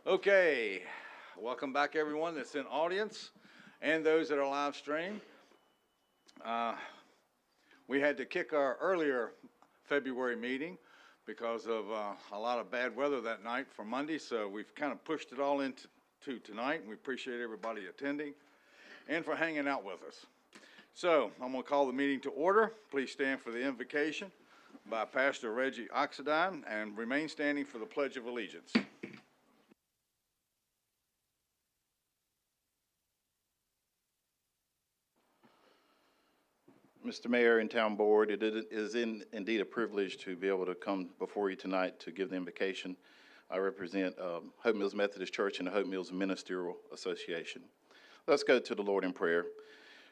Okay, welcome back everyone that's in audience and those that are live stream. Uh, we had to kick our earlier February meeting because of a lot of bad weather that night for Monday, so we've kind of pushed it all into tonight, and we appreciate everybody attending and for hanging out with us. So I'm going to call the meeting to order. Please stand for the invocation by Pastor Reggie Oxidine and remain standing for the Pledge of Allegiance. Mr. Mayor and Town Board, it is indeed a privilege to be able to come before you tonight to give the invocation. I represent Hope Mills Methodist Church and the Hope Mills Ministerial Association. Let's go to the Lord in prayer.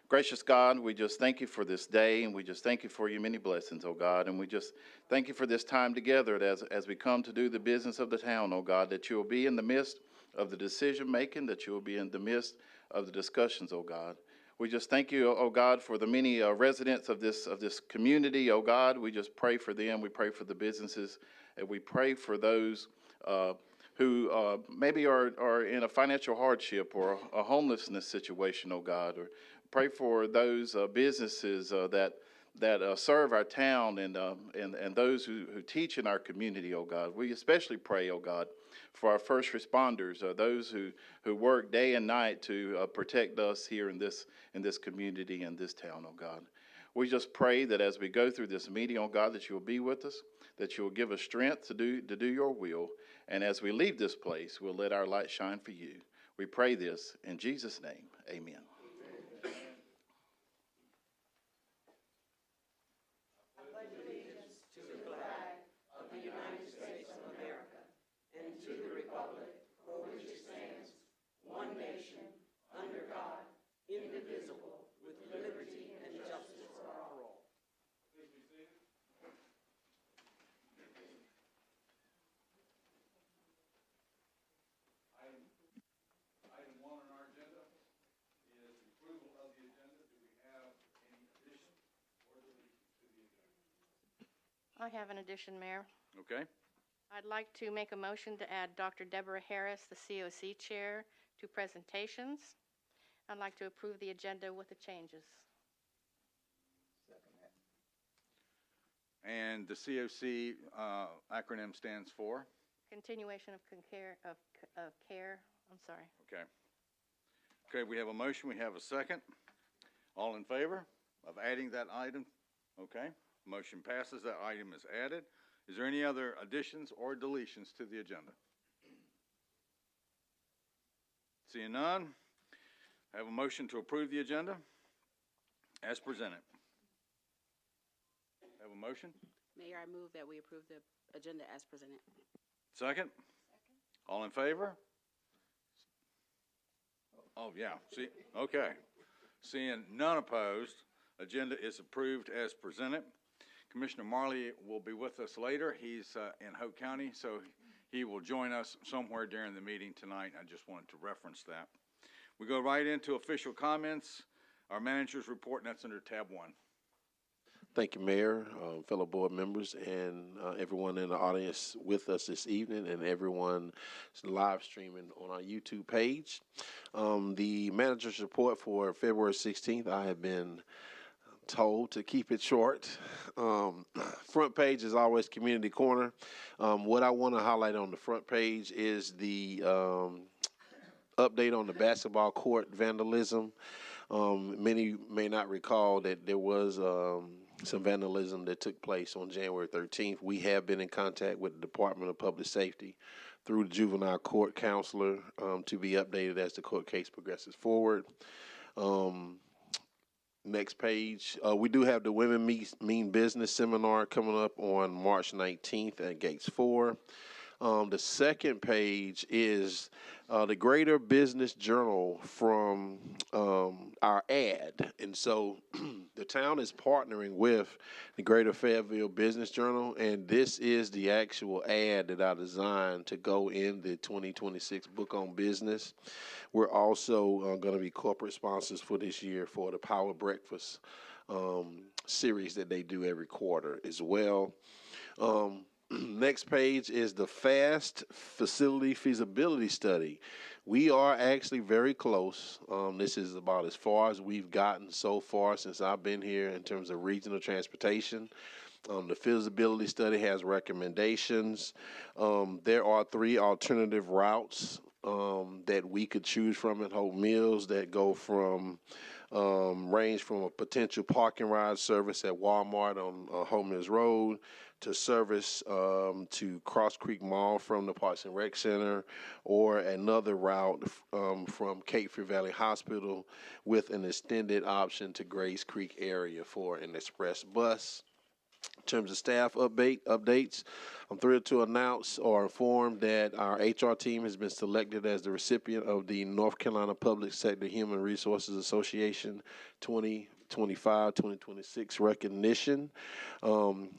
Gracious God, we just thank you for this day, and we just thank you for your many blessings, oh God, and we just thank you for this time together as we come to do the business of the town, oh God, that you will be in the midst of the decision making, that you will be in the midst of the discussions, oh God. We just thank you, oh God, for the many residents of this community, oh God. We just pray for them. We pray for the businesses, and we pray for those who maybe are in a financial hardship or a homelessness situation, oh God. Or pray for those businesses that serve our town and those who teach in our community, oh God. We especially pray, oh God, for our first responders, those who work day and night to protect us here in this community and this town, oh God. We just pray that as we go through this meeting, oh God, that you will be with us, that you will give us strength to do your will, and as we leave this place, we'll let our light shine for you. We pray this in Jesus' name, amen. I have an addition, Mayor. Okay. I'd like to make a motion to add Dr. Deborah Harris, the COC Chair, to presentations. I'd like to approve the agenda with the changes. And the COC acronym stands for? Continuation of care. I'm sorry. Okay. Okay, we have a motion. We have a second. All in favor of adding that item? Okay. Motion passes. That item is added. Is there any other additions or deletions to the agenda? Seeing none, I have a motion to approve the agenda as presented. Have a motion? Mayor, I move that we approve the agenda as presented. Second? All in favor? Oh, yeah. See, okay. Seeing none opposed, agenda is approved as presented. Commissioner Marley will be with us later. He's in Hope County, so he will join us somewhere during the meeting tonight. I just wanted to reference that. We go right into official comments. Our manager's report, and that's under tab 1. Thank you, Mayor, fellow board members, and everyone in the audience with us this evening, and everyone live streaming on our YouTube page. The manager's report for February 16th, I have been told to keep it short. Front page is always community corner. What I want to highlight on the front page is the update on the basketball court vandalism. Many may not recall that there was some vandalism that took place on January 13th. We have been in contact with the Department of Public Safety through the juvenile court counselor to be updated as the court case progresses forward. Next page, we do have the Women Mean Business seminar coming up on March 19th at Gates 4. The second page is the Greater Business Journal from our ad. And so the town is partnering with the Greater Fayetteville Business Journal, and this is the actual ad that I designed to go in the 2026 Book on Business. We're also going to be corporate sponsors for this year for the Power Breakfast series that they do every quarter as well. Next page is the FAST Facility Feasibility Study. We are actually very close. This is about as far as we've gotten so far since I've been here in terms of regional transportation. The feasibility study has recommendations. There are 3 alternative routes that we could choose from at Hope Mills that go from range from a potential parking ride service at Walmart on Hope Mills Road to service to Cross Creek Mall from the Parks and Rec Center, or another route from Cape Fear Valley Hospital with an extended option to Grays Creek area for an express bus. In terms of staff updates, I'm thrilled to announce or inform that our HR team has been selected as the recipient of the North Carolina Public Sector Human Resources Association 2025-2026 recognition.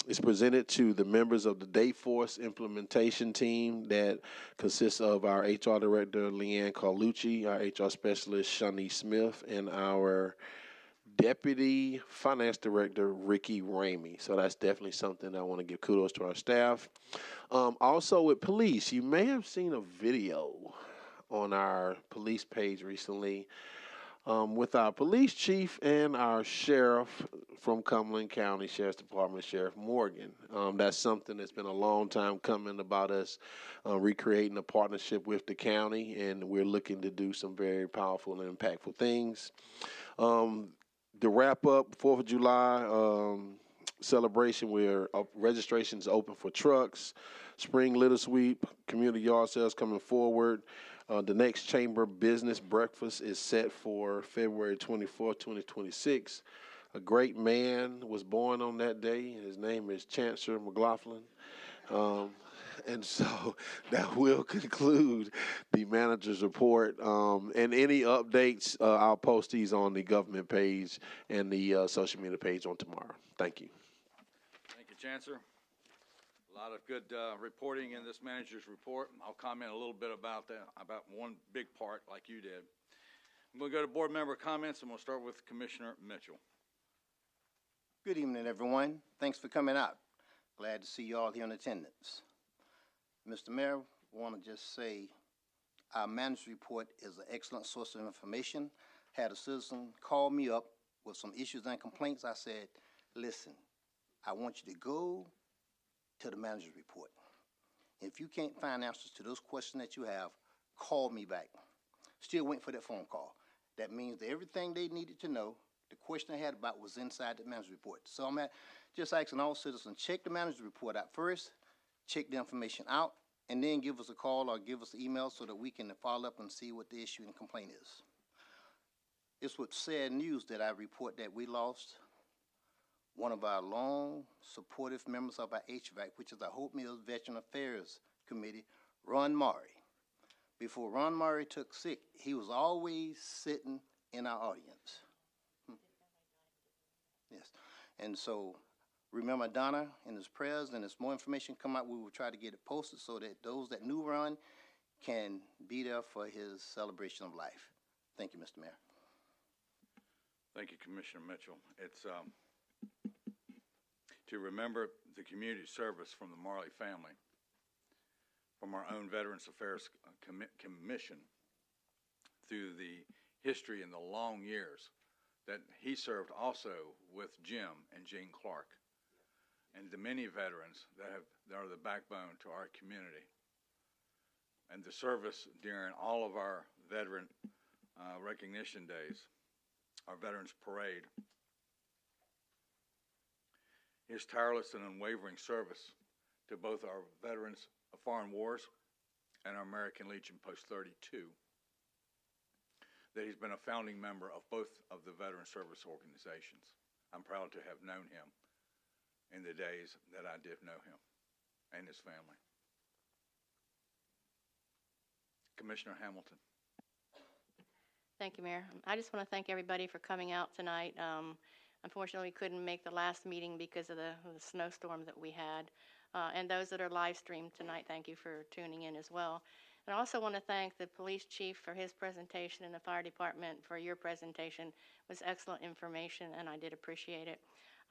It's presented to the members of the Dayforce implementation team that consists of our HR Director, Leanne Carlucci, our HR Specialist, Shani Smith, and our Deputy Finance Director, Ricky Ramey. So that's definitely something I want to give kudos to our staff. Also with police, you may have seen a video on our police page recently with our police chief and our sheriff from Cumberland County Sheriff's Department, Sheriff Morgan. That's something that's been a long time coming about us recreating a partnership with the county, and we're looking to do some very powerful and impactful things. To wrap up 4th of July celebration, where registration's open for trucks, spring litter sweep, community yard sales coming forward. The next chamber business breakfast is set for February 24th, 2026. A great man was born on that day. His name is Chancellor McLaughlin. And so that will conclude the manager's report. And any updates, I'll post these on the government page and the social media page on tomorrow. Thank you. Thank you, Chancellor. A lot of good reporting in this manager's report. I'll comment a little bit about that, about one big part like you did. I'm going to go to board member comments, and we'll start with Commissioner Mitchell. Good evening, everyone. Thanks for coming out. Glad to see you all here in attendance. Mr. Mayor, I want to just say our manager's report is an excellent source of information. Had a citizen call me up with some issues and complaints. I said, listen, I want you to go to the manager's report. If you can't find answers to those questions that you have, call me back. Still waiting for that phone call. That means that everything they needed to know, the question they had about, was inside the manager's report. So I'm just asking all citizens, check the manager's report out first, check the information out, and then give us a call or give us an email so that we can follow up and see what the issue and complaint is. It's with sad news that I report that we lost one of our long supportive members of our HVAC, which is our Hope Mills Veteran Affairs Committee, Ron Murray. Before Ron Murray took sick, he was always sitting in our audience. Yes, and so remember Donna in his prayers, and as more information come out, we will try to get it posted so that those that knew Ron can be there for his celebration of life. Thank you, Mr. Mayor. Thank you, Commissioner Mitchell. It's to remember the community service from the Marley family, from our own Veterans Affairs Commission, through the history and the long years that he served also with Jim and Jean Clark, and the many veterans that are the backbone to our community, and the service during all of our veteran recognition days, our Veterans Parade. His tireless and unwavering service to both our veterans of foreign wars and our American Legion Post 32, that he's been a founding member of both of the veteran service organizations. I'm proud to have known him in the days that I did know him and his family. Commissioner Hamilton. Thank you, Mayor. I just want to thank everybody for coming out tonight. Unfortunately, we couldn't make the last meeting because of the snowstorm that we had. And those that are live streamed tonight, thank you for tuning in as well. And I also want to thank the police chief for his presentation and the fire department for your presentation. It was excellent information, and I did appreciate it.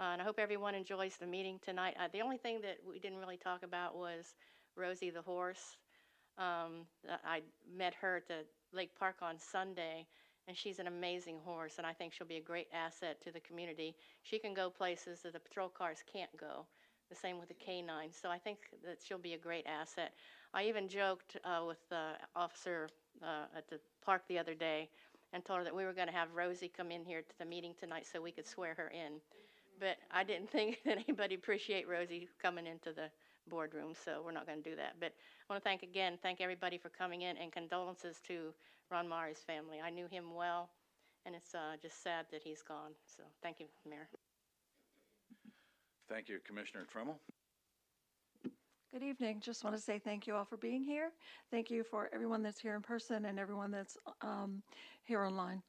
And I hope everyone enjoys the meeting tonight. The only thing that we didn't really talk about was Rosie the horse. I met her at the Lake Park on Sunday, and she's an amazing horse, and I think she'll be a great asset to the community. She can go places that the patrol cars can't go. The same with the canine. So I think that she'll be a great asset. I even joked with the officer at the park the other day and told her that we were going to have Rosie come in here to the meeting tonight so we could swear her in. But I didn't think that anybody appreciate Rosie coming into the boardroom, so we're not going to do that. But I want to thank everybody for coming in, and condolences to Ron Mari's family. I knew him well, and it's just sad that he's gone. So thank you, Mayor. Thank you, Commissioner Trimmel. Good evening. Just want to say thank you all for being here. Thank you for everyone that's here in person and everyone that's here online.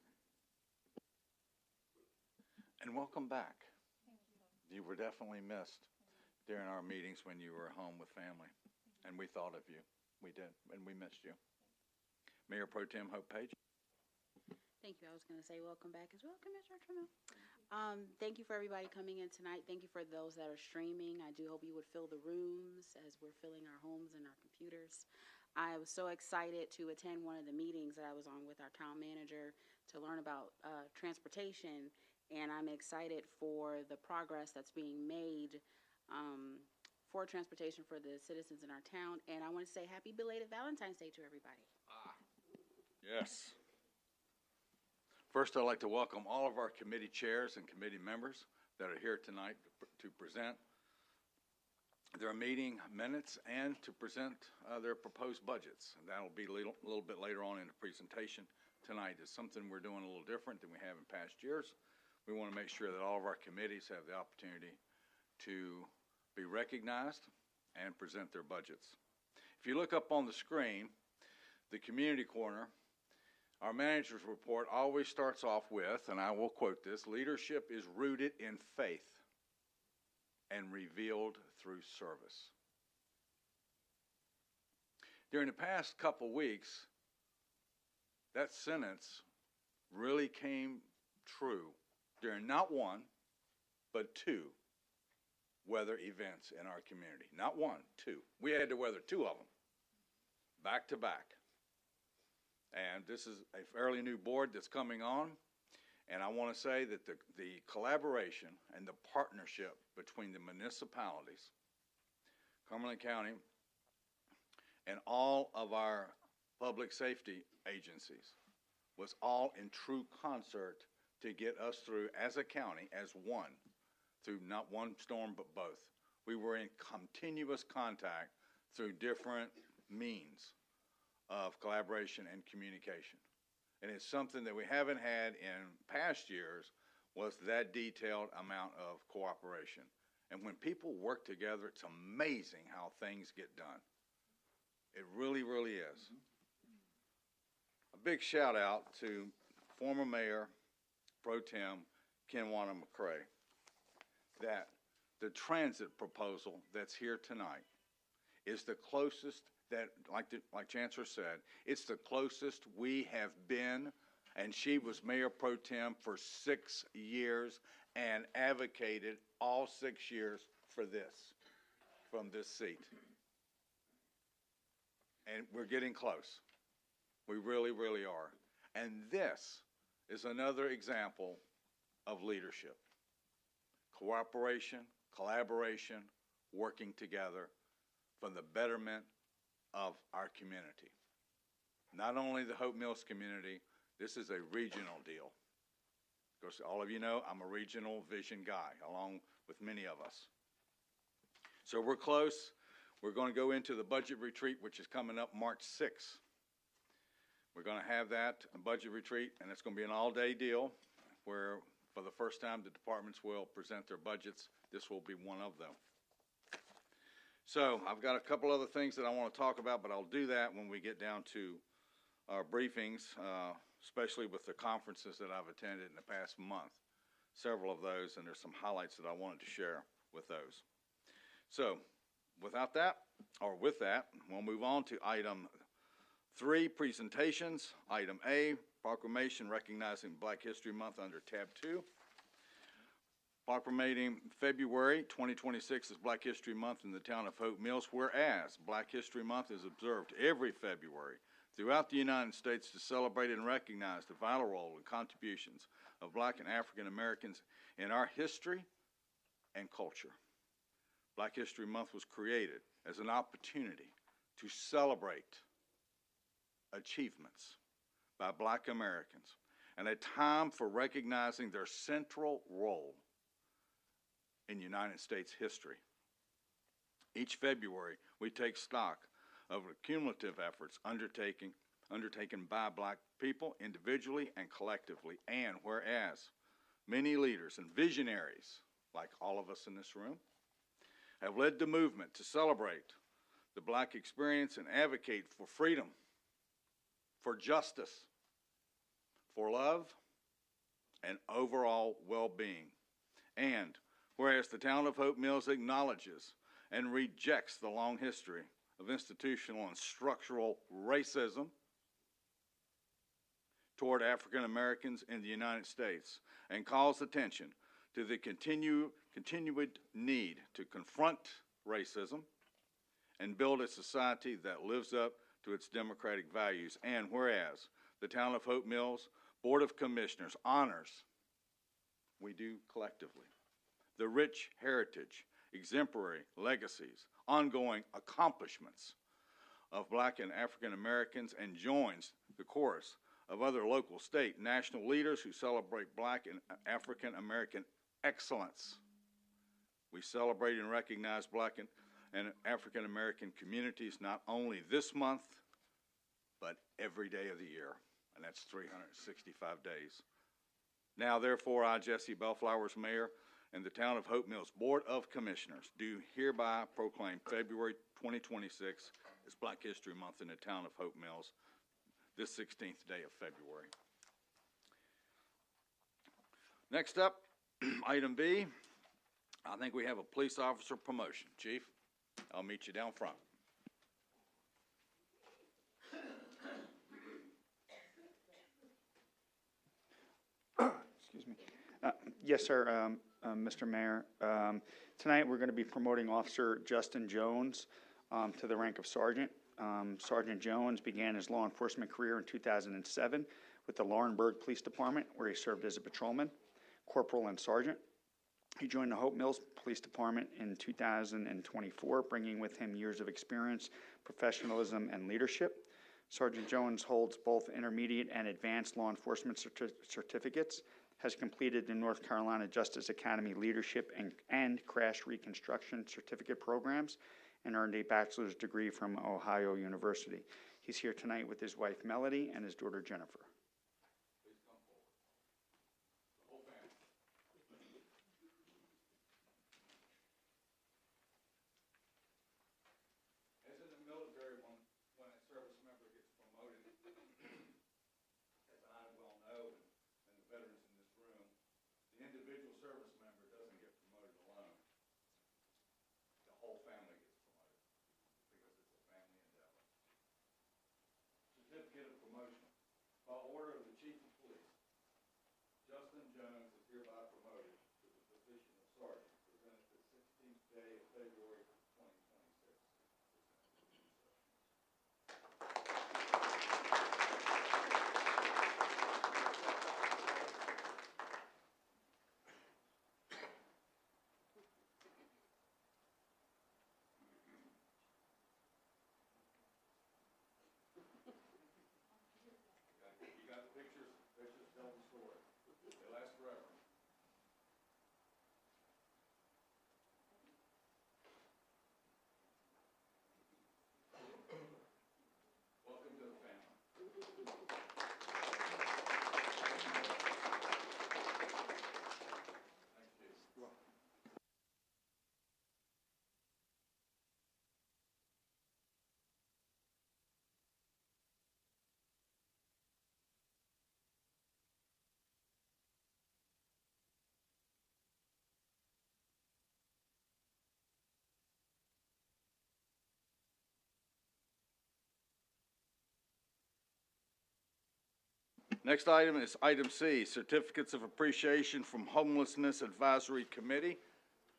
And welcome back. You were definitely missed during our meetings when you were home with family, and we thought of you. We did, and we missed you. Mayor Pro Tem Hope Page. Thank you. I was going to say welcome back as well, Commissioner Trammell. Thank you for everybody coming in tonight. Thank you for those that are streaming. I do hope you would fill the rooms as we're filling our homes and our computers. I was so excited to attend one of the meetings that I was on with our town manager to learn about transportation, and I'm excited for the progress that's being made for transportation for the citizens in our town. And I want to say happy belated Valentine's Day to everybody. Yes. First, I'd like to welcome all of our committee chairs and committee members that are here tonight to present their meeting minutes and to present their proposed budgets. And that'll be a little bit later on in the presentation tonight. It's something we're doing a little different than we have in past years. We want to make sure that all of our committees have the opportunity to be recognized and present their budgets. If you look up on the screen, the community corner, our manager's report always starts off with, and I will quote this, leadership is rooted in faith and revealed through service. During the past couple weeks, that sentence really came true during not one, but two weather events in our community. Not one, two. We had to weather two of them, back to back. And this is a fairly new board that's coming on, and I want to say that the collaboration and the partnership between the municipalities, Cumberland County, and all of our public safety agencies was all in true concert to get us through as a county, as one, through not one storm but both. We were in continuous contact through different means of collaboration and communication. And it's something that we haven't had in past years, was that detailed amount of cooperation. And when people work together, it's amazing how things get done. It really, really is. A big shout out to former Mayor Pro Tem Kenwana McCray, that the transit proposal that's here tonight is the closest that, like Chancellor said, it's the closest we have been, and she was Mayor Pro Tem for 6 years and advocated all 6 years for this, from this seat. And we're getting close. We really, really are. And this is another example of leadership. Cooperation, collaboration, working together for the betterment of our community. Not only the Hope Mills community, this is a regional deal. Of course, all of you know I'm a regional vision guy, along with many of us. So we're close. We're going to go into the budget retreat, which is coming up March 6th. We're going to have that budget retreat, and it's going to be an all-day deal where, for the first time, the departments will present their budgets. This will be one of them. So I've got a couple other things that I want to talk about, but I'll do that when we get down to our briefings, especially with the conferences that I've attended in the past month. Several of those, and there's some highlights that I wanted to share with those. So without that, or with that, we'll move on to item 3, presentations. Item A, proclamation recognizing Black History Month under tab 2. proclamating February 2026 as Black History Month in the town of Hope Mills, whereas Black History Month is observed every February throughout the United States to celebrate and recognize the vital role and contributions of Black and African Americans in our history and culture. Black History Month was created as an opportunity to celebrate achievements by Black Americans and a time for recognizing their central role in United States history. Each February, we take stock of the cumulative efforts undertaken by Black people individually and collectively, and whereas many leaders and visionaries, like all of us in this room, have led the movement to celebrate the Black experience and advocate for freedom, for justice, for love, and overall well-being. And whereas the town of Hope Mills acknowledges and rejects the long history of institutional and structural racism toward African Americans in the United States and calls attention to the continued need to confront racism and build a society that lives up to its democratic values. And whereas the town of Hope Mills Board of Commissioners honors, we do collectively, the rich heritage, exemplary legacies, ongoing accomplishments of Black and African Americans, and joins the chorus of other local, state, national leaders who celebrate Black and African American excellence. We celebrate and recognize Black and African American communities not only this month, but every day of the year, and that's 365 days. Now, therefore, I, Jesse Bellflowers, Mayor, and the Town of Hope Mills Board of Commissioners do hereby proclaim February 2026 as Black History Month in the Town of Hope Mills, this 16th day of February. Next up, item B, I think we have a police officer promotion. Chief, I'll meet you down front. Excuse me. Yes, sir, Mr. Mayor. Tonight, we're going to be promoting Officer Justin Jones to the rank of Sergeant. Sergeant Jones began his law enforcement career in 2007 with the Laurinburg Police Department, where he served as a patrolman, corporal, and sergeant. He joined the Hope Mills Police Department in 2024, bringing with him years of experience, professionalism, and leadership. Sergeant Jones holds both intermediate and advanced law enforcement certificates, has completed the North Carolina Justice Academy Leadership and Crash Reconstruction Certificate programs, and earned a bachelor's degree from Ohio University. He's here tonight with his wife Melody and his daughter Jennifer. Certificate of promotion. By order of the Chief of Police, Justin Jones is hereby promoted to the position of Sergeant, presented the 16th day of February 2026. You got the pictures? Pictures tell the story. They last forever. Welcome to the family. Thanks, Chief. Next item is item C, certificates of appreciation from Homelessness Advisory Committee.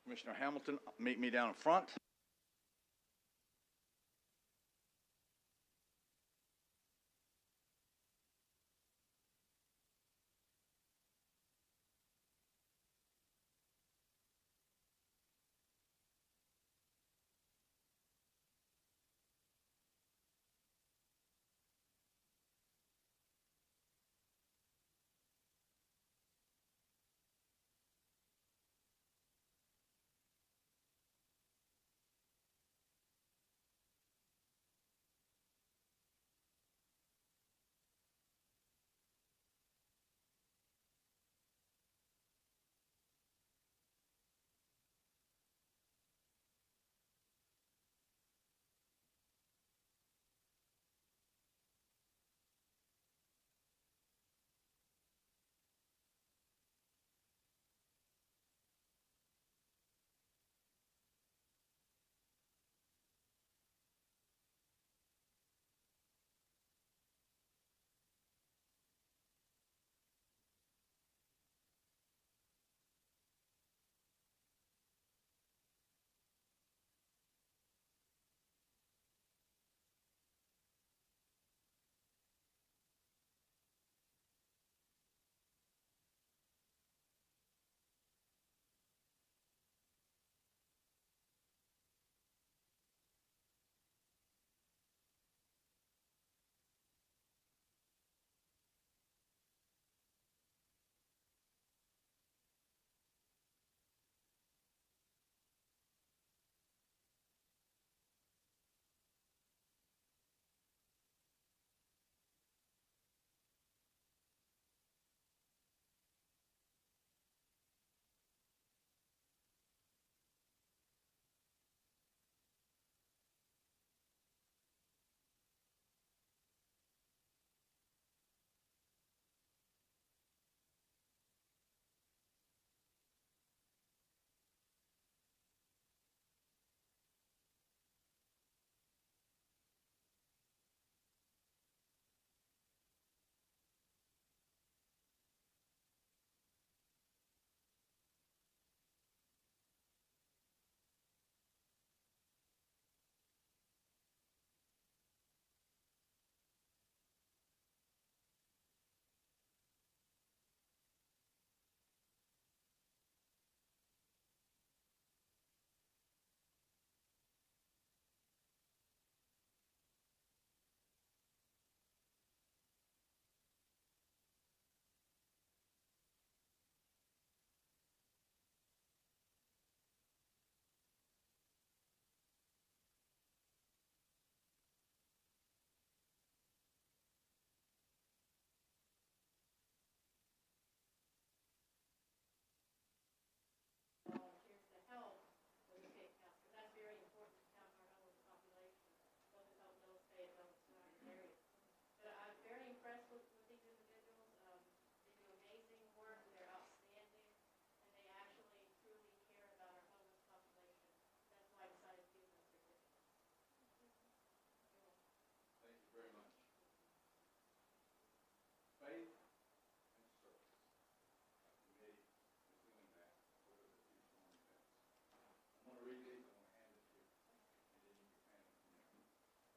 Commissioner Hamilton, meet me down front.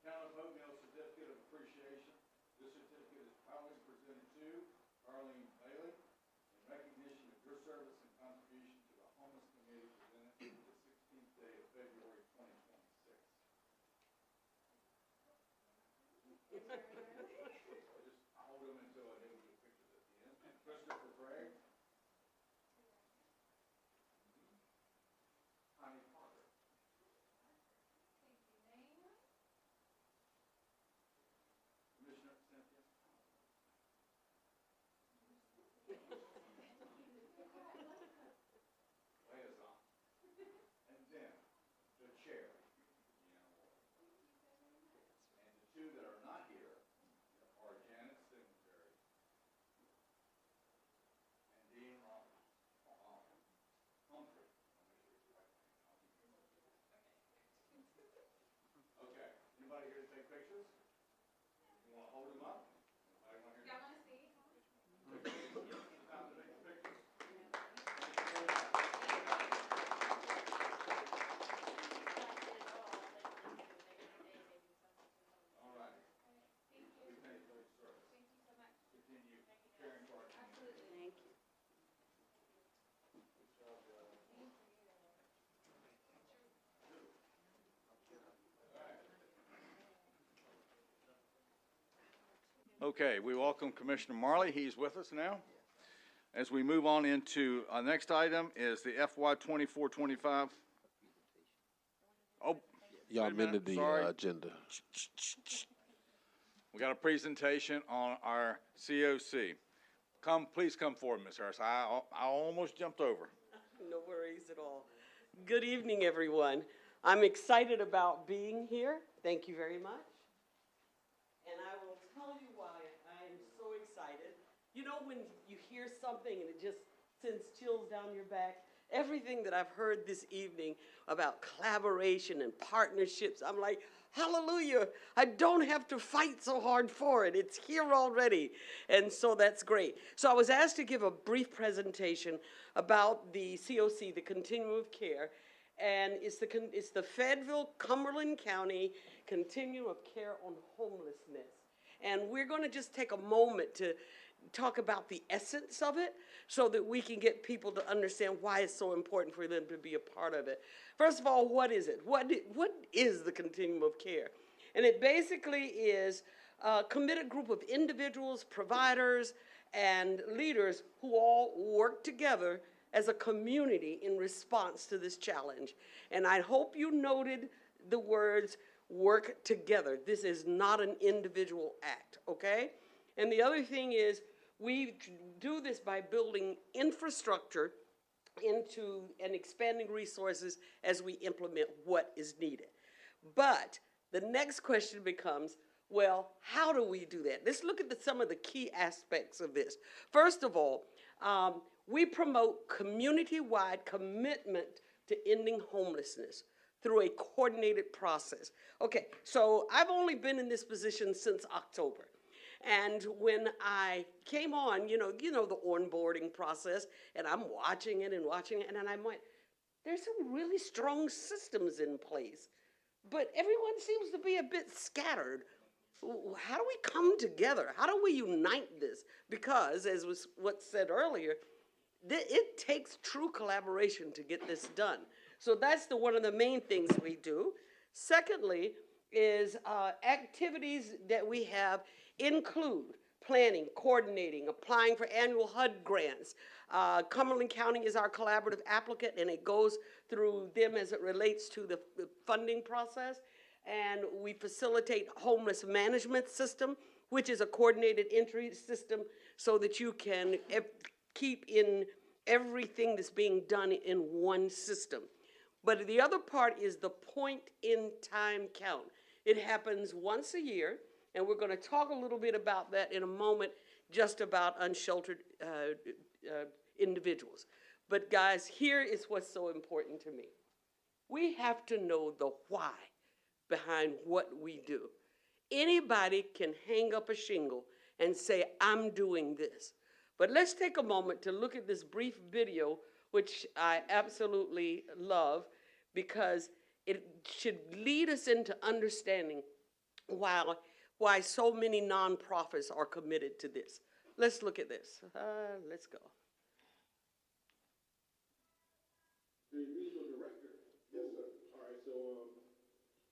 Town of Hope Mills Certificate of Appreciation. This certificate is proudly presented to Arlene Bailey in recognition of your service and contribution to the homeless committee presented the 16th day of February 2026. Just hold them until I give you the pictures at the end. Christopher Gregg. Connie Parker. Commissioner Cynthia. Liaison. And then the chair. And the two that are not here are Janet Singletary Okay, we welcome Commissioner Marley. He's with us now. As we move on into our next item is the FY 24-25. Oh, Y'all wait a minute, amended the sorry. agenda. We got a presentation on our COC. Please come forward, Ms. Harris. I almost jumped over. No worries at all. Good evening, everyone. I'm excited about being here. Thank you very much. And I will tell you why I am so excited. You know when you hear something and it just sends chills down your back? Everything that I've heard this evening about collaboration and partnerships, I'm like, hallelujah, I don't have to fight so hard for it. It's here already. And so that's great. So I was asked to give a brief presentation about the COC, the Continuum of Care, and it's the Fayetteville, Cumberland County Continuum of Care on Homelessness. And we're going to just take a moment to talk about the essence of it so that we can get people to understand why it's so important for them to be a part of it. First of all, what is it? What is the Continuum of Care? And it basically is a committed group of individuals, providers, and leaders who all work together as a community in response to this challenge. And I hope you noted the words work together. This is not an individual act, okay? And the other thing is we do this by building infrastructure into and expanding resources as we implement what is needed. But the next question becomes, well, how do we do that? Let's look at some of the key aspects of this. First of all, we promote community-wide commitment to ending homelessness through a coordinated process. Okay, so I've only been in this position since October. And when I came on, you know the onboarding process, and I'm watching it, and then I went, there's some really strong systems in place, but everyone seems to be a bit scattered. How do we come together? How do we unite this? Because, as was what's said earlier, it takes true collaboration to get this done. So that's one of the main things we do. Secondly, is activities that we have include planning, coordinating, applying for annual HUD grants. Cumberland County is our collaborative applicant, and it goes through them as it relates to the funding process. And we facilitate homeless management system, which is a coordinated entry system so that you can keep in everything that's being done in one system. But the other part is the point-in-time count. It happens once a year, and we're going to talk a little bit about that in a moment, just about unsheltered individuals. But guys, here is what's so important to me. We have to know the why behind what we do. Anybody can hang up a shingle and say, I'm doing this. But let's take a moment to look at this brief video, which I absolutely love, because it should lead us into understanding why so many nonprofits are committed to this. Let's look at this. Let's go. The regional director. Yes, sir. All right, so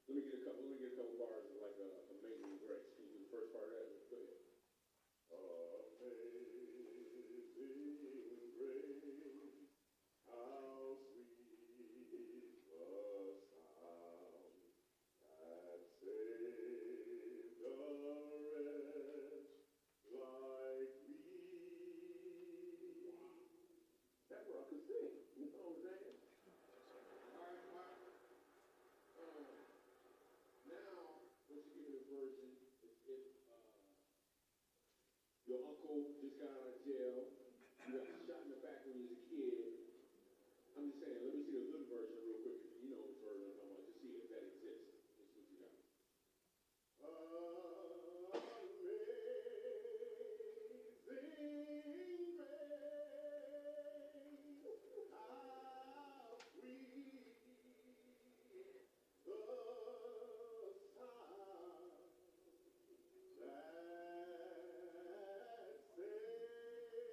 let me get a couple bars of like Amazing Grace. Can you do the first part of that? Go ahead. Amazing Grace, how sweet the sound that saved a wretch like me. That girl could sing. You know what I'm saying? All right, now, once you get this version, if your uncle just got out of jail, you got shot in the back when you was a kid, I'm just saying, let me see the good version real quick. You know which version I'm talking about. Just see if that exists. Let's see what you got. Amazing grace, how sweet the sound that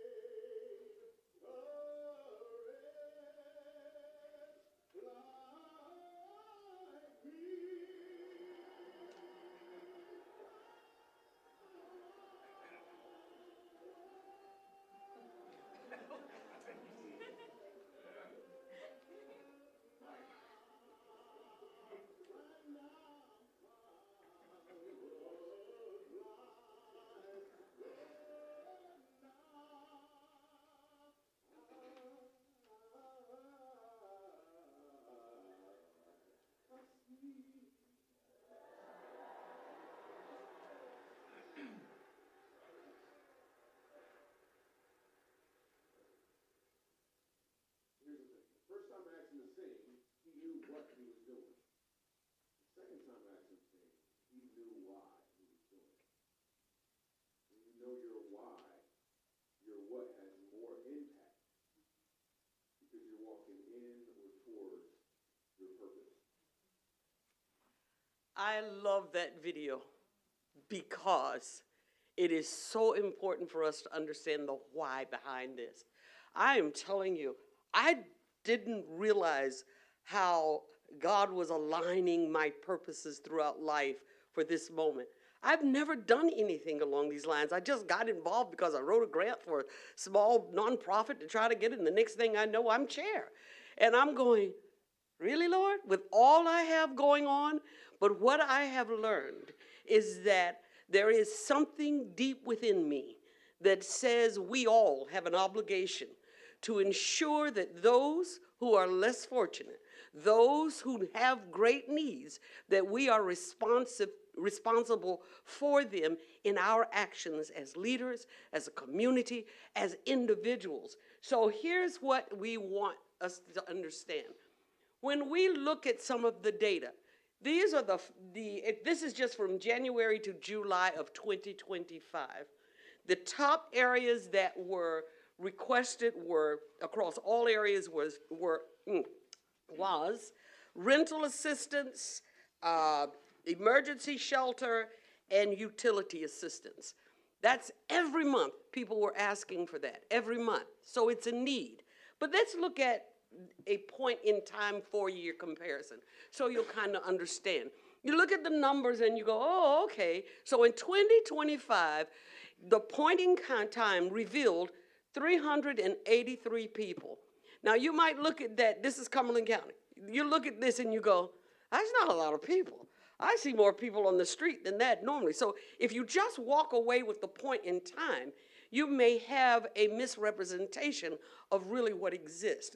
saved doing. The second time I asked him things, he knew why he was doing it. When you know your why, your what has more impact because you're walking in or towards your purpose. I love that video because it is so important for us to understand the why behind this. I am telling you, I didn't realize how God was aligning my purposes throughout life for this moment. I've never done anything along these lines. I just got involved because I wrote a grant for a small nonprofit to try to get it, and the next thing I know, I'm chair. And I'm going, really, Lord? With all I have going on? But what I have learned is that there is something deep within me that says we all have an obligation to ensure that those who are less fortunate, those who have great needs, that we are responsible for them in our actions as leaders, as a community, as individuals. So here's what we want us to understand. When we look at some of the data, these are this is just from January to July of 2025. The top areas that were requested were, across all areas, was rental assistance, emergency shelter, and utility assistance. That's every month. People were asking for that, every month. So it's a need. But let's look at a point in time 4-year comparison so you'll kind of understand. You look at the numbers and you go, oh, okay. So in 2025, the point in time revealed 383 people. Now you might look at that, this is Cumberland County. You look at this and you go, that's not a lot of people. I see more people on the street than that normally. So if you just walk away with the point in time, you may have a misrepresentation of really what exists.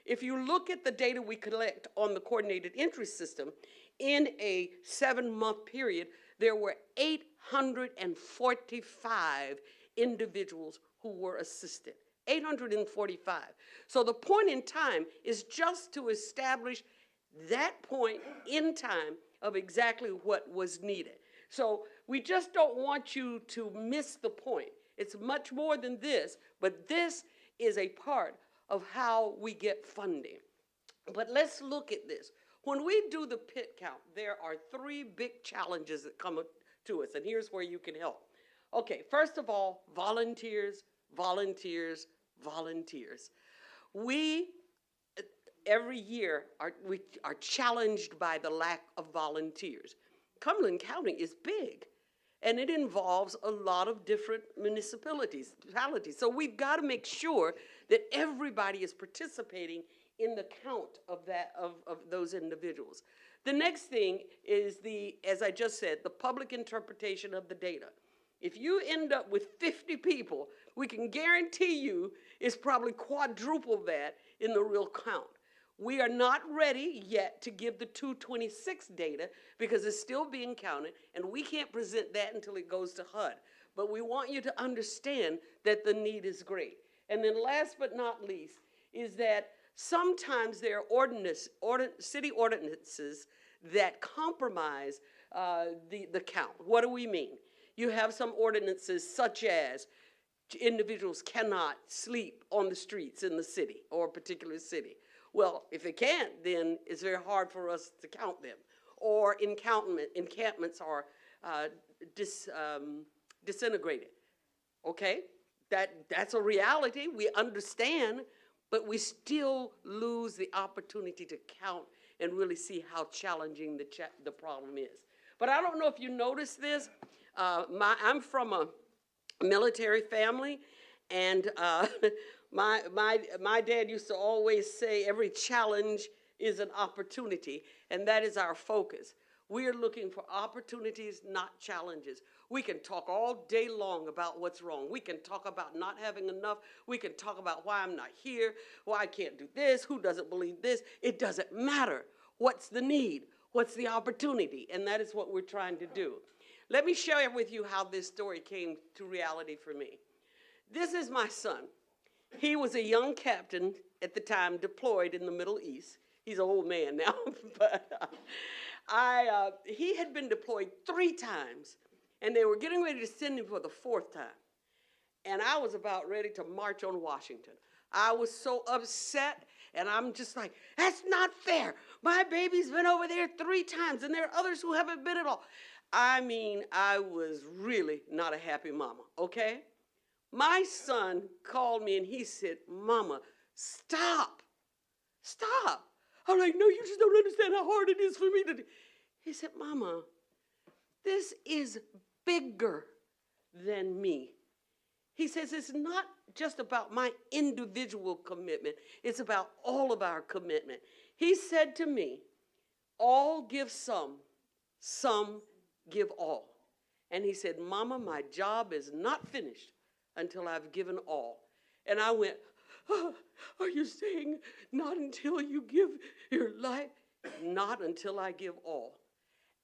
If you look at the data we collect on the coordinated entry system, in a 7-month period, there were 845 individuals who were assisted. 845. So the point in time is just to establish that point in time of exactly what was needed. So we just don't want you to miss the point. It's much more than this, but this is a part of how we get funding. But let's look at this. When we do the pit count, there are 3 big challenges that come to us, and here's where you can help. Okay, first of all, volunteers, volunteers, volunteers. We, every year, we are challenged by the lack of volunteers. Cumberland County is big, and it involves a lot of different municipalities. So we've got to make sure that everybody is participating in the count of those individuals. The next thing is as I just said, the public interpretation of the data. If you end up with 50 people, we can guarantee you it's probably quadruple that in the real count. We are not ready yet to give the 226 data because it's still being counted, and we can't present that until it goes to HUD. But we want you to understand that the need is great. And then last but not least is that sometimes there are city ordinances that compromise the count. What do we mean? You have some ordinances such as individuals cannot sleep on the streets in the city or a particular city. Well, if they can't, then it's very hard for us to count them. Or encampments are disintegrated. Okay? That's a reality. We understand, but we still lose the opportunity to count and really see how challenging the problem is. But I don't know if you noticed this. I'm from a military family, and my dad used to always say every challenge is an opportunity, and that is our focus. We are looking for opportunities, not challenges. We can talk all day long about what's wrong. We can talk about not having enough. We can talk about why I'm not here, why I can't do this, who doesn't believe this. It doesn't matter. What's the need? What's the opportunity? And that is what we're trying to do. Let me share with you how this story came to reality for me. This is my son. He was a young captain at the time deployed in the Middle East. He's an old man now, but he had been deployed 3 times, and they were getting ready to send him for the 4th time. And I was about ready to march on Washington. I was so upset, and I'm just like, that's not fair. My baby's been over there 3 times, and there are others who haven't been at all. I mean, I was really not a happy mama, okay? My son called me, and he said, Mama, stop. Stop. I'm like, no, you just don't understand how hard it is for me to do. He said, Mama, this is bigger than me. He says, it's not just about my individual commitment. It's about all of our commitment. He said to me, all give some give all. And he said, Mama, my job is not finished until I've given all. And I went, oh, are you saying not until you give your life? Not until I give all.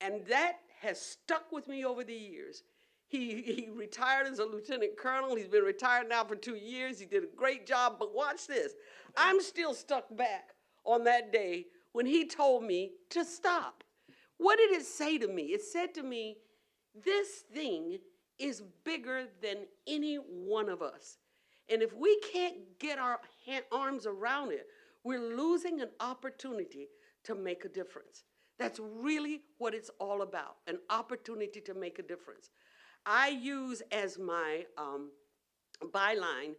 And that has stuck with me over the years. He retired as a lieutenant colonel. He's been retired now for 2 years. He did a great job, but watch this. I'm still stuck back on that day when he told me to stop. What did it say to me? It said to me, this thing is bigger than any one of us. And if we can't get our arms around it, we're losing an opportunity to make a difference. That's really what it's all about, an opportunity to make a difference. I use as my byline,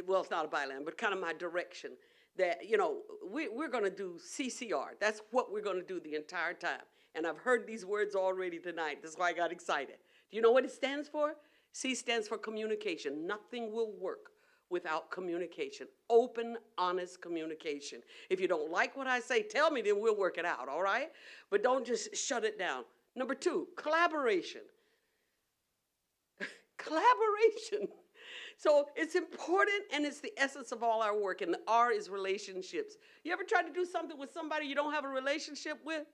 well, it's not a byline, but kind of my direction, that, you know, we're going to do CCR. That's what we're going to do the entire time. And I've heard these words already tonight. That's why I got excited. Do you know what it stands for? C stands for communication. Nothing will work without communication. Open, honest communication. If you don't like what I say, tell me, then we'll work it out, all right? But don't just shut it down. Number 2, collaboration. Collaboration. So it's important, and it's the essence of all our work, and the R is relationships. You ever try to do something with somebody you don't have a relationship with?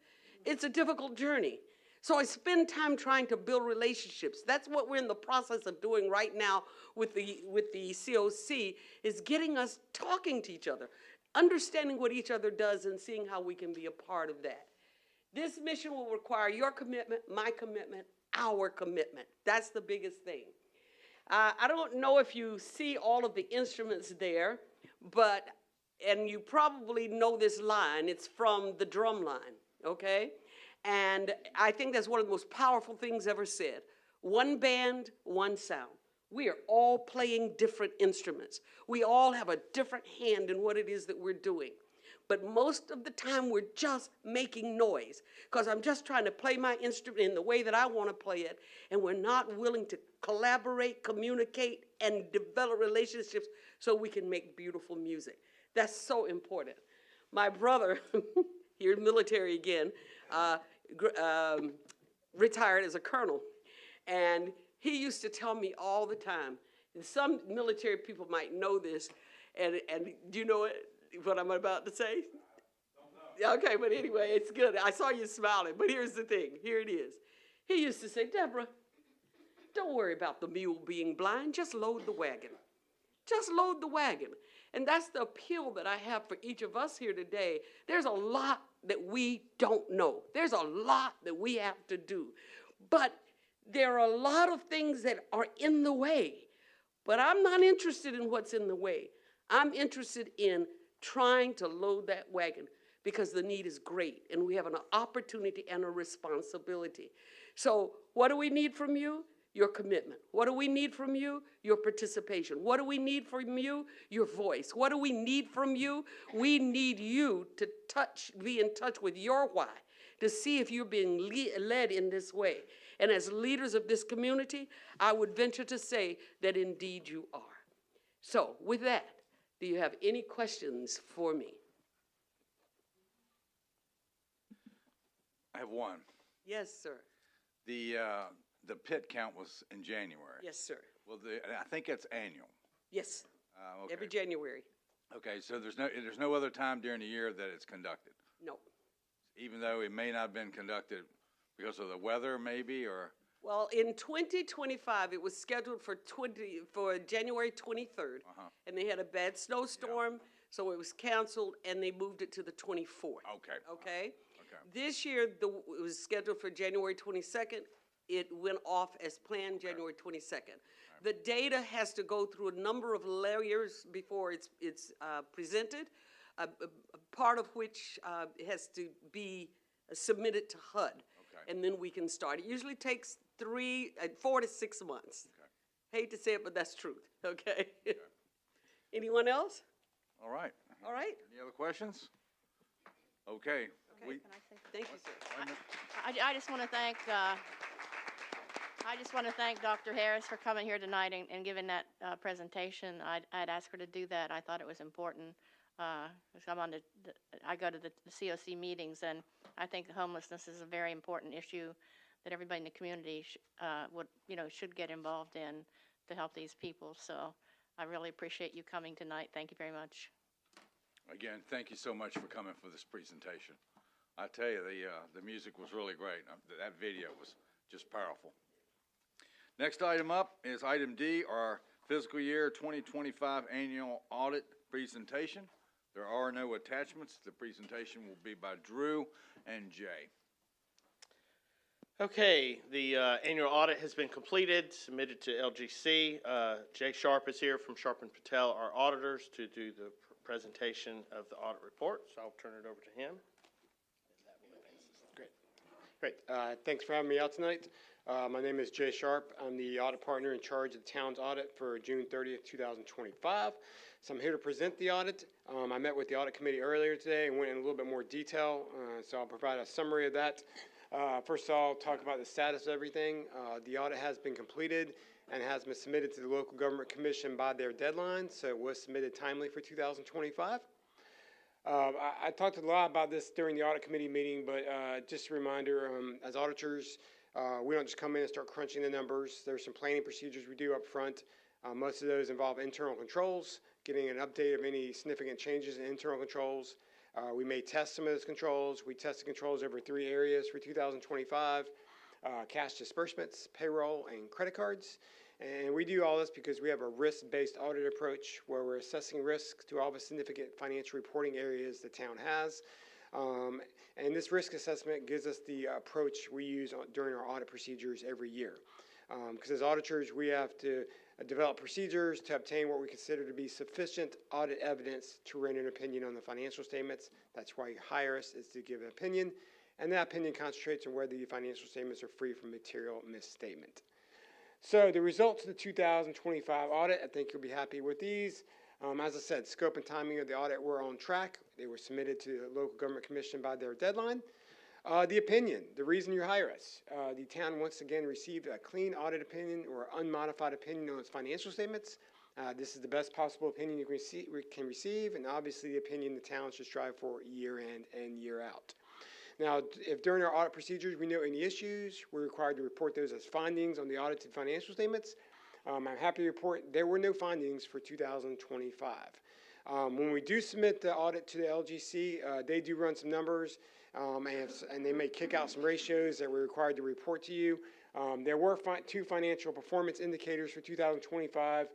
It's a difficult journey. So I spend time trying to build relationships. That's what we're in the process of doing right now with the COC, is getting us talking to each other, understanding what each other does, and seeing how we can be a part of that. This mission will require your commitment, my commitment, our commitment. That's the biggest thing. I don't know if you see all of the instruments there, and you probably know this line. It's from the drum line, okay? And I think that's one of the most powerful things ever said. One band, one sound. We are all playing different instruments. We all have a different hand in what it is that we're doing. But most of the time, we're just making noise because I'm just trying to play my instrument in the way that I want to play it, and we're not willing to collaborate, communicate, and develop relationships so we can make beautiful music. That's so important. My brother, here in the military again, retired as a colonel, and he used to tell me all the time, and some military people might know this, and do you know what I'm about to say? Okay, but anyway, it's good. I saw you smiling, but here's the thing. Here it is. He used to say, Deborah, don't worry about the mule being blind. Just load the wagon. Just load the wagon. And that's the appeal that I have for each of us here today. There's a lot that we don't know. There's a lot that we have to do. But there are a lot of things that are in the way. But I'm not interested in what's in the way. I'm interested in trying to load that wagon because the need is great and we have an opportunity and a responsibility. So what do we need from you? Your commitment. What do we need from you? Your participation. What do we need from you? Your voice. What do we need from you? We need you to be in touch with your why, to see if you're being led in this way. And as leaders of this community, I would venture to say that indeed you are. So with that, do you have any questions for me? I have one. Yes, sir. The pit count was in January. Yes, sir. Well, I think it's annual. Yes. Okay. Every January. Okay, so there's no other time during the year that it's conducted, No. even though it may not have been conducted because of the weather, maybe, or. Well, in 2025, it was scheduled for January 23rd, and they had a bad snowstorm, So it was canceled and they moved it to the 24th. Okay. Okay? Okay. This year, it was scheduled for January 22nd. It went off as planned January 22nd. The data has to go through a number of layers before it's presented, a part of which has to be submitted to HUD. Okay. And then we can start. It usually takes 4 to 6 months. Hate to say it, but that's truth, okay? Anyone else? All right. All right. Any other questions? Okay. We- Thank you, sir. I just want to thank, Dr. Harris for coming here tonight and giving that presentation. I'd asked her to do that. I thought it was important. 'Cause I go to the COC meetings, and I think homelessness is a very important issue that everybody in the community should get involved in to help these people. So I really appreciate you coming tonight. Thank you very much. Again, thank you so much for coming for this presentation. I tell you, the music was really great. That video was just powerful. Next item up is item D, our fiscal year 2025 annual audit presentation. There are no attachments. The presentation will be by Drew and Jay. Okay, the annual audit has been completed, submitted to LGC. Jay Sharp is here from Sharp and Patel, our auditors, to do the presentation of the audit report, so I'll turn it over to him. Great. Thanks for having me out tonight. My name is Jay Sharp. I'm the audit partner in charge of the town's audit for June 30th, 2025. So I'm here to present the audit. I met with the audit committee earlier today and went in a little bit more detail, so I'll provide a summary of that. First of all, I'll talk about the status of everything. The audit has been completed and has been submitted to the local government commission by their deadline, so it was submitted timely for 2025. I talked a lot about this during the audit committee meeting, but just a reminder, as auditors, we don't just come in and start crunching the numbers. There's some planning procedures we do up front. Most of those involve internal controls, getting an update of any significant changes in internal controls. We may test some of those controls. We tested controls over 3 areas for 2025, cash disbursements, payroll, and credit cards. And we do all this because we have a risk-based audit approach where we're assessing risk to all the significant financial reporting areas the town has. And this risk assessment gives us the approach we use during our audit procedures every year. Because as auditors, we have to develop procedures to obtain what we consider to be sufficient audit evidence to render an opinion on the financial statements. That's why you hire us, is to give an opinion. And that opinion concentrates on whether the financial statements are free from material misstatement. So the results of the 2025 audit, I think you'll be happy with these. As I said, scope and timing of the audit were on track. They were submitted to the local government commission by their deadline. The opinion, the reason you hire us. The town once again received a clean audit opinion or unmodified opinion on its financial statements. This is the best possible opinion you can receive, and obviously the opinion the town should strive for year in and year out. Now, if during our audit procedures we know any issues, we're required to report those as findings on the audited financial statements. I'm happy to report there were no findings for 2025. When we do submit the audit to the LGC, they do run some numbers, and they may kick out some ratios that we're required to report to you. There were 2 financial performance indicators for 2025.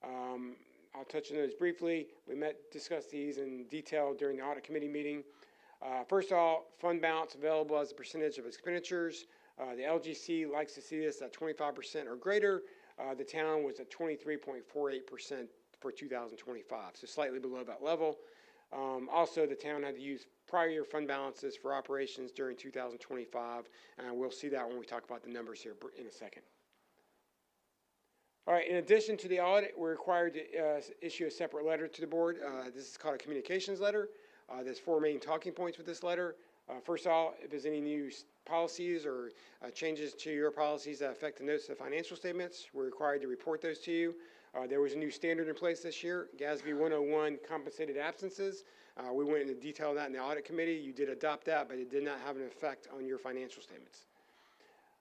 I'll touch on those briefly. We discussed these in detail during the audit committee meeting. First of all, fund balance available as a percentage of expenditures. The LGC likes to see this at 25% or greater. The town was at 23.48% for 2025, so slightly below that level. Also, the town had to use prior year fund balances for operations during 2025, and we'll see that when we talk about the numbers here in a second. All right, in addition to the audit, we're required to issue a separate letter to the board. This is called a communications letter. There's 4 main talking points with this letter. First of all, if there's any new policies or changes to your policies that affect the notes of the financial statements, we're required to report those to you. There was a new standard in place this year, GASB 101, compensated absences. We went into detail on that in the audit committee. You did adopt that, but it did not have an effect on your financial statements.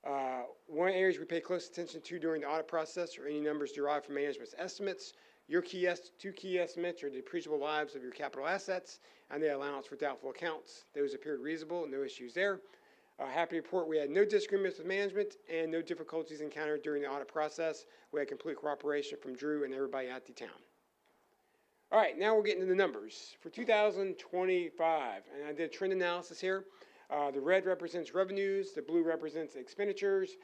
One of the areas we pay close attention to during the audit process are any numbers derived from management's estimates. Your 2 key estimates are the depreciable lives of your capital assets and the allowance for doubtful accounts. Those appeared reasonable, no issues there. Happy to report we had no disagreements with management and no difficulties encountered during the audit process. We had complete cooperation from Drew and everybody at the town. All right, now we're getting to the numbers. For 2025, and I did a trend analysis here. The red represents revenues, the blue represents expenditures.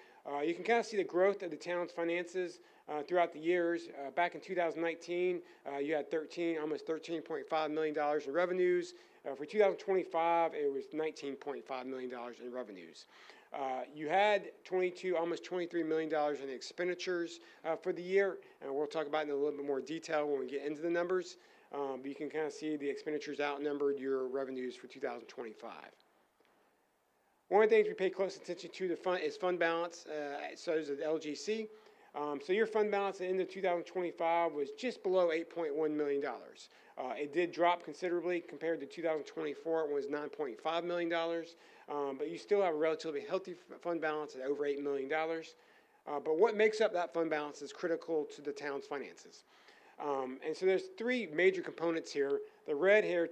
You can kind of see the growth of the town's finances throughout the years. Back in 2019, you had almost $13.5 million in revenues. For 2025, it was $19.5 million in revenues. You had almost $23 million in expenditures for the year, and we'll talk about it in a little bit more detail when we get into the numbers. But you can kind of see the expenditures outnumbered your revenues for 2025. One of the things we pay close attention to is fund balance, so does the LGC. So your fund balance at the end of 2025 was just below $8.1 million. It did drop considerably compared to 2024. It was $9.5 million, but you still have a relatively healthy fund balance at over $8 million. But what makes up that fund balance is critical to the town's finances. And so there's three major components here. The red here,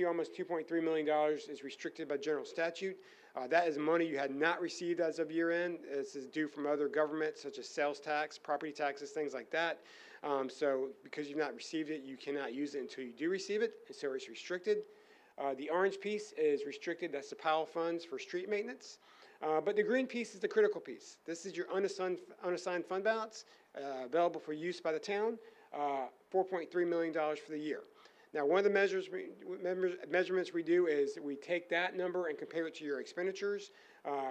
almost $2.3 million, is restricted by general statute. That is money you had not received as of year end. This is due from other governments such as sales tax, property taxes, things like that. So because you've not received it, you cannot use it until you do receive it, and so it's restricted. The orange piece is restricted. That's the Powell funds for street maintenance. But the green piece is the critical piece. This is your unassigned fund balance available for use by the town, $4.3 million for the year. Now, one of the measurements we do is we take that number and compare it to your expenditures.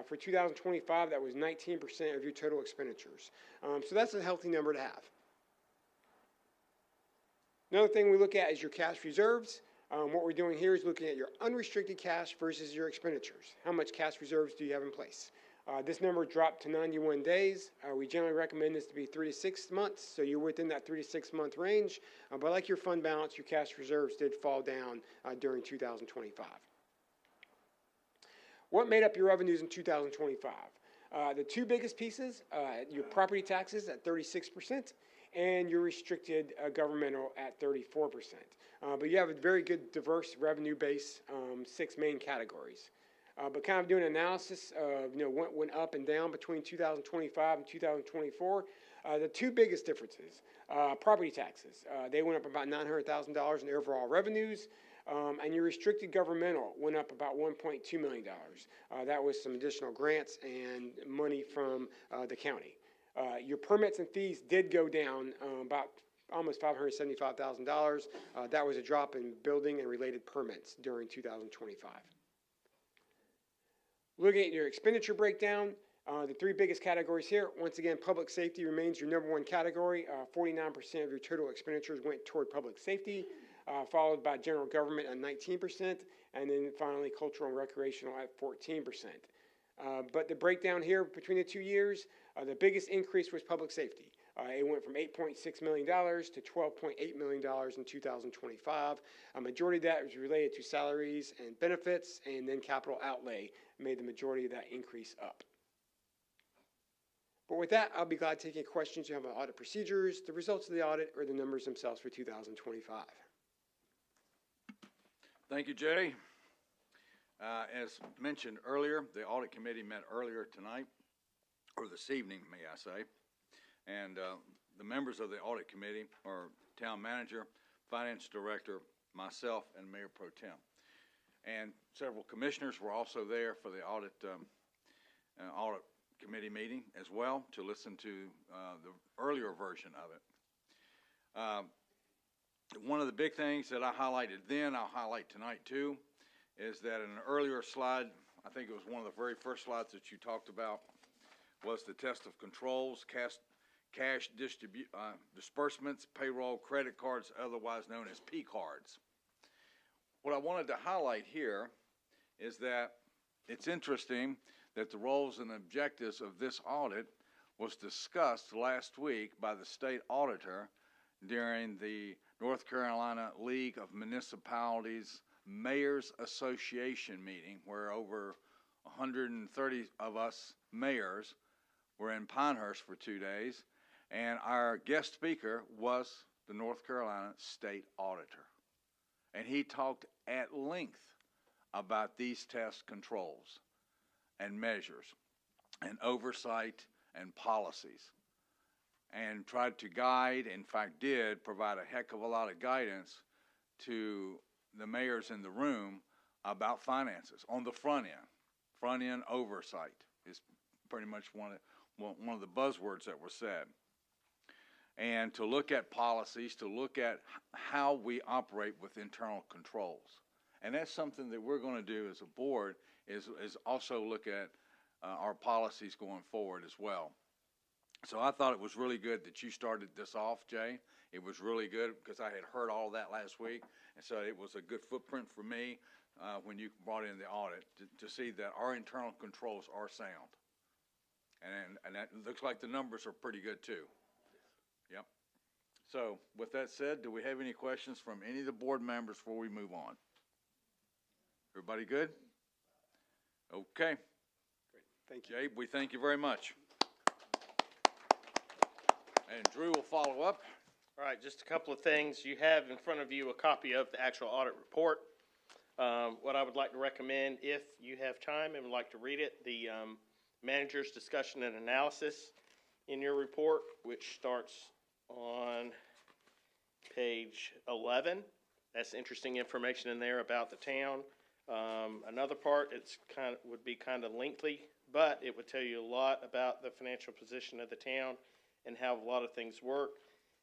For 2025, that was 19% of your total expenditures. So that's a healthy number to have. Another thing we look at is your cash reserves. What we're doing here is looking at your unrestricted cash versus your expenditures. How much cash reserves do you have in place? This number dropped to 91 days. We generally recommend this to be 3 to 6 months, so you're within that 3 to 6 month range. But like your fund balance, your cash reserves did fall down during 2025. What made up your revenues in 2025? The two biggest pieces, your property taxes at 36%, and your restricted governmental at 34%. But you have a very good diverse revenue base, 6 main categories. But kind of doing an analysis of what went up and down between 2025 and 2024, the two biggest differences, property taxes. They went up about $900,000 in overall revenues, and your restricted governmental went up about $1.2 million. That was some additional grants and money from the county. Your permits and fees did go down about almost $575,000. That was a drop in building and related permits during 2025. Looking at your expenditure breakdown, the three biggest categories here, once again, public safety remains your number one category. 49% of your total expenditures went toward public safety, followed by general government at 19%, and then finally cultural and recreational at 14%. But the breakdown here between the 2 years, the biggest increase was public safety. It went from $8.6 million to $12.8 million in 2025. A majority of that was related to salaries and benefits, and then capital outlay made the majority of that increase up. But with that, I'll be glad to take any questions you have on audit procedures, the results of the audit, or the numbers themselves for 2025. Thank you, Jay. As mentioned earlier, the audit committee met earlier tonight, or this evening, may I say. And the members of the audit committee are town manager, finance director, myself, and Mayor Pro Tem. And several commissioners were also there for the audit committee meeting as well to listen to the earlier version of it. One of the big things that I highlighted then, I'll highlight tonight too, is that in an earlier slide, I think it was one of the very first slides that you talked about, was the test of controls, cash disbursements, payroll, credit cards, otherwise known as P cards. What I wanted to highlight here is that it's interesting that the roles and objectives of this audit was discussed last week by the state auditor during the North Carolina League of Municipalities Mayors Association meeting, where over 130 of us mayors were in Pinehurst for 2 days, and our guest speaker was the North Carolina State Auditor. And he talked at length about these test controls and measures and oversight and policies. and tried to guide, in fact did, provide a heck of a lot of guidance to the mayors in the room about finances on the front end. Front end oversight is pretty much one of the buzzwords that were said. And to look at policies, to look at how we operate with internal controls. And that's something that we're going to do as a board, is also look at our policies going forward as well. So I thought it was really good that you started this off, Jay. It was really good because I had heard all that last week. And so it was a good footprint for me when you brought in the audit to see that our internal controls are sound. And that looks like the numbers are pretty good too. Yep. So with that said, do we have any questions from any of the board members before we move on? Everybody good? Okay. Great. Thank you. Jay, we thank you very much. And Drew will follow up. All right, just a couple of things. You have in front of you a copy of the actual audit report. What I would like to recommend, if you have time and would like to read it, the manager's discussion and analysis in your report, which starts on page 11. That's interesting information in there about the town. Another part, would be kind of lengthy, but it would tell you a lot about the financial position of the town and how a lot of things work.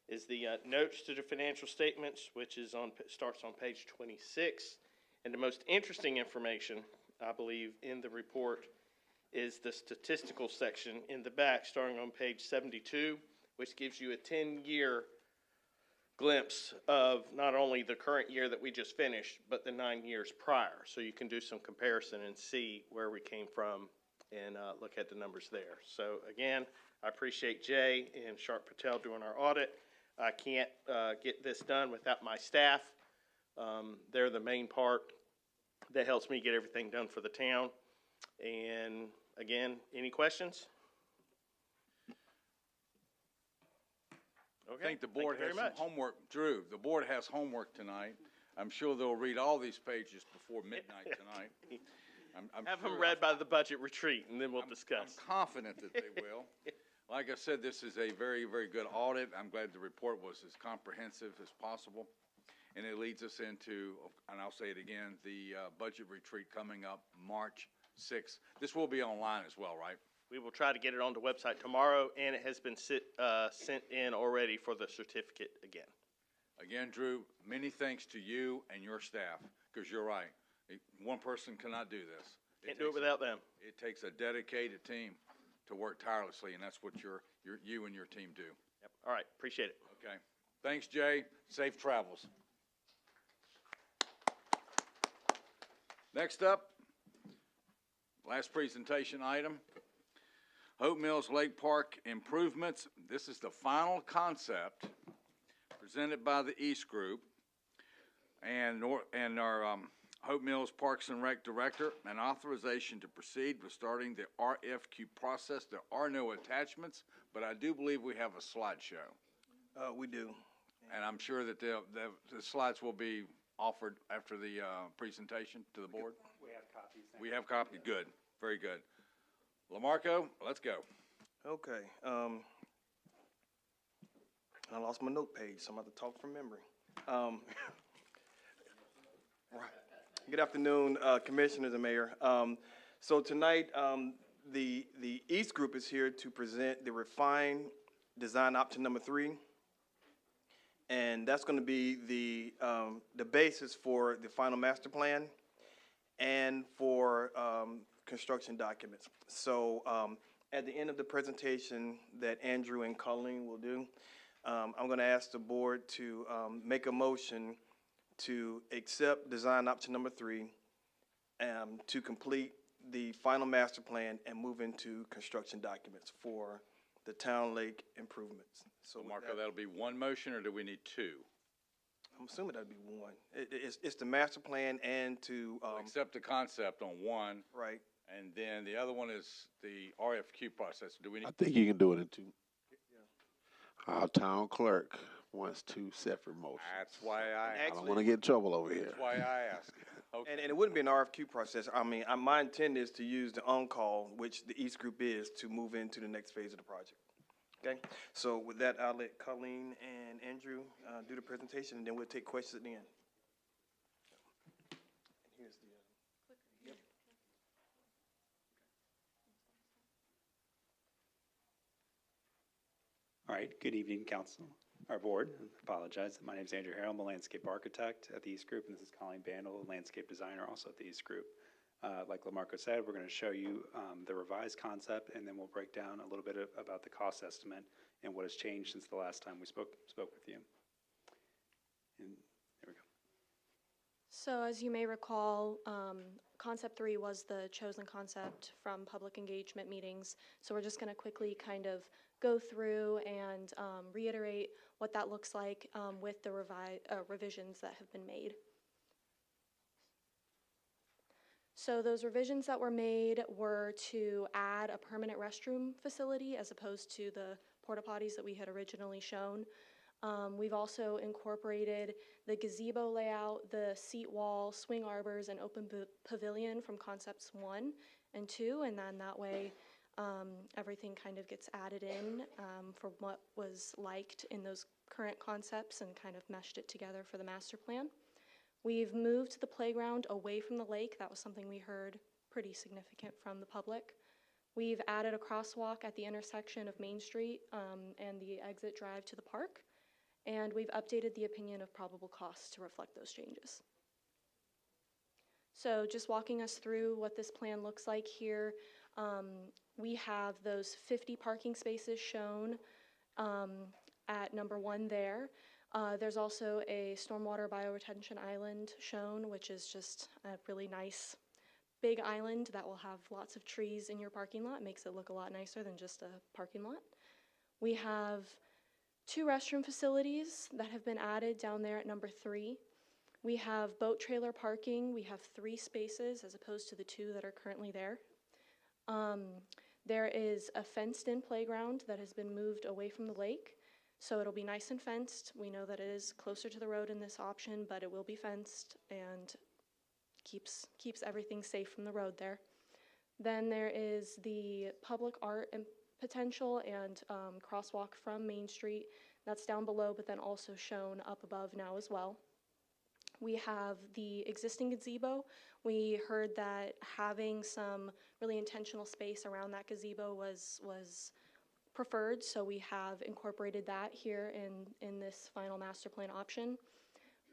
Is the notes to the financial statements, which is starts on page 26. And the most interesting information, I believe, in the report is the statistical section in the back, starting on page 72, which gives you a 10-year glimpse of not only the current year that we just finished, but the 9 years prior. So you can do some comparison and see where we came from and look at the numbers there. So again, I appreciate Jay and Sharp Patel doing our audit. I can't get this done without my staff. They're the main part that helps me get everything done for the town. And again, any questions? Okay. I think the board has some homework. Drew, the board has homework tonight. I'm sure they'll read all these pages before midnight tonight. Have them read by the budget retreat, and then we'll discuss. I'm confident that they will. Like I said, this is a very, very good audit. I'm glad the report was as comprehensive as possible. And it leads us into, and I'll say it again, the budget retreat coming up March 6th. This will be online as well, right? We will try to get it on the website tomorrow, and it has been sent in already for the certificate again. Again, Drew, many thanks to you and your staff, because you're right. One person cannot do this. Can't do it without them. It takes a dedicated team to work tirelessly, and that's what you and your team do. Yep. All right. Appreciate it. Okay. Thanks, Jay. Safe travels. Next up, last presentation item, Hope Mills Lake Park improvements. This is the final concept presented by the East Group and our Hope Mills Parks and Rec Director, and authorization to proceed with starting the RFQ process. There are no attachments, but I do believe we have a slideshow. We do. And I'm sure that the slides will be offered after the presentation to the board. We have copies. We have copies. Good. Very good. LaMarco, let's go. Okay. I lost my note page, so I'm about to talk from memory. Right. Good afternoon, Commissioners and Mayor. So tonight, the East Group is here to present the refined design option number 3. And that's going to be the basis for the final master plan and for construction documents. So at the end of the presentation that Andrew and Colleen will do, I'm going to ask the board to make a motion to accept design option number 3 to complete the final master plan and move into construction documents for the town lake improvements. So Marco, that'll be one motion, or do we need 2? I'm assuming that'd be 1. It's the master plan and to accept the concept on 1. Right. And then the other one is the RFQ process. Do we need? I think you can do it in 2. Yeah. Our town clerk wants 2 separate motions. That's why I don't want to get in trouble over here. That's why I asked. Okay. And it wouldn't be an RFQ process. I mean, my intent is to use the on-call, which the East Group is, to move into the next phase of the project. Okay, so with that, I'll let Colleen and Andrew do the presentation, and then we'll take questions at the end. Here's the, yep. All right, good evening, council, our board. I apologize. My name is Andrew Harrell. I'm a landscape architect at the East Group, and this is Colleen Bandel, a landscape designer also at the East Group. Like Lamarco said, we're going to show you the revised concept, and then we'll break down a little bit about the cost estimate and what has changed since the last time we spoke with you. And there we go. So as you may recall, Concept 3 was the chosen concept from public engagement meetings. So we're just going to quickly kind of go through and reiterate what that looks like with the revisions that have been made. So those revisions that were made were to add a permanent restroom facility as opposed to the porta potties that we had originally shown. We've also incorporated the gazebo layout, the seat wall, swing arbors, and open pavilion from concepts 1 and 2, and then that way everything kind of gets added in from what was liked in those current concepts and kind of meshed it together for the master plan. We've moved the playground away from the lake. That was something we heard pretty significant from the public. We've added a crosswalk at the intersection of Main Street and the exit drive to the park. And we've updated the opinion of probable costs to reflect those changes. So just walking us through what this plan looks like here, we have those 50 parking spaces shown at number 1 there. There's also a stormwater bioretention island shown, which is just a really nice big island that will have lots of trees in your parking lot. It makes it look a lot nicer than just a parking lot. We have 2 restroom facilities that have been added down there at number 3. We have boat trailer parking. We have 3 spaces as opposed to the 2 that are currently there. There is a fenced-in playground that has been moved away from the lake. So it'll be nice and fenced. We know that it is closer to the road in this option, but it will be fenced and keeps everything safe from the road there. Then there is the public art and potential and crosswalk from Main Street. That's down below, but then also shown up above now as well. We have the existing gazebo. We heard that having some really intentional space around that gazebo was preferred, so we have incorporated that here in this final master plan option.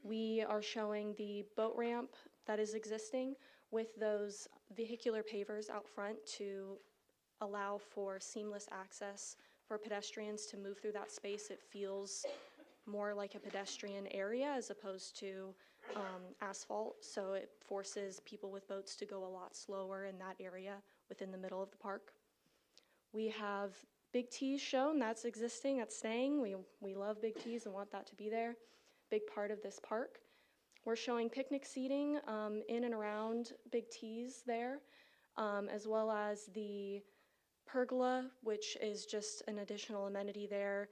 We are showing the boat ramp that is existing with those vehicular pavers out front to allow for seamless access for pedestrians to move through that space. It feels more like a pedestrian area as opposed to asphalt, so it forces people with boats to go a lot slower in that area within the middle of the park. We have Big T's shown. That's existing, that's staying. We love Big T's and want that to be there. Big part of this park. We're showing picnic seating in and around Big T's there, as well as the pergola, which is just an additional amenity there.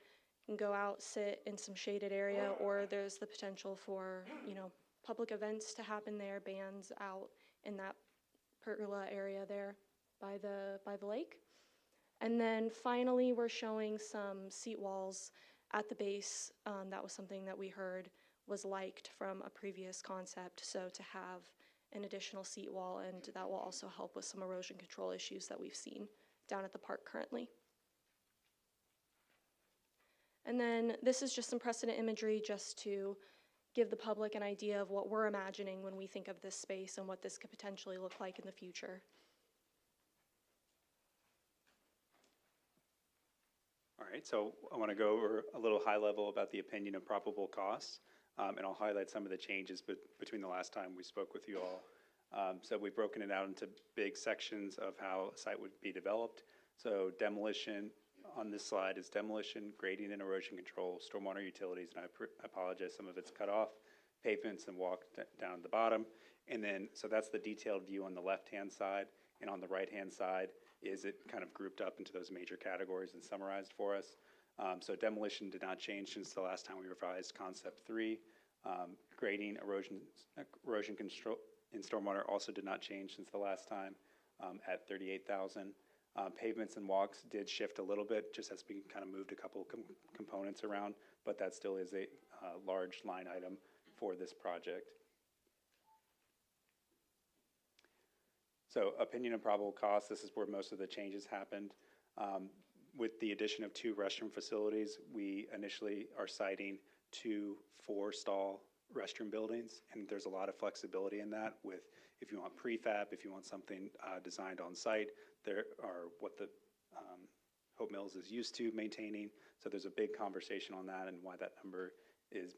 You can go out, sit in some shaded area, or there's the potential for, public events to happen there, bands out in that pergola area there by the lake. And then finally, we're showing some seat walls at the base. That was something that we heard was liked from a previous concept, so to have an additional seat wall, and that will also help with some erosion control issues that we've seen down at the park currently. And then this is just some precedent imagery just to give the public an idea of what we're imagining when we think of this space and what this could potentially look like in the future. All right, so I want to go over a little high level about the opinion of probable costs, and I'll highlight some of the changes between the last time we spoke with you all. So we've broken it out into big sections of how a site would be developed. So demolition on this slide is demolition, grading and erosion control, stormwater utilities, and I apologize, some of it's cut off, pavements and walk down at the bottom. And then, so that's the detailed view on the left-hand side, and on the right-hand side is it kind of grouped up into those major categories and summarized for us. So demolition did not change since the last time we revised concept 3. Grading, erosion control in stormwater also did not change since the last time at 38,000. Pavements and walks did shift a little bit, just as we kind of moved a couple components around, but that still is a large line item for this project. So opinion of probable cost, this is where most of the changes happened. With the addition of 2 restroom facilities, we initially are citing 2 4-stall restroom buildings, and there's a lot of flexibility in that with if you want prefab, if you want something designed on site, there are what the Hope Mills is used to maintaining. So there's a big conversation on that and why that number is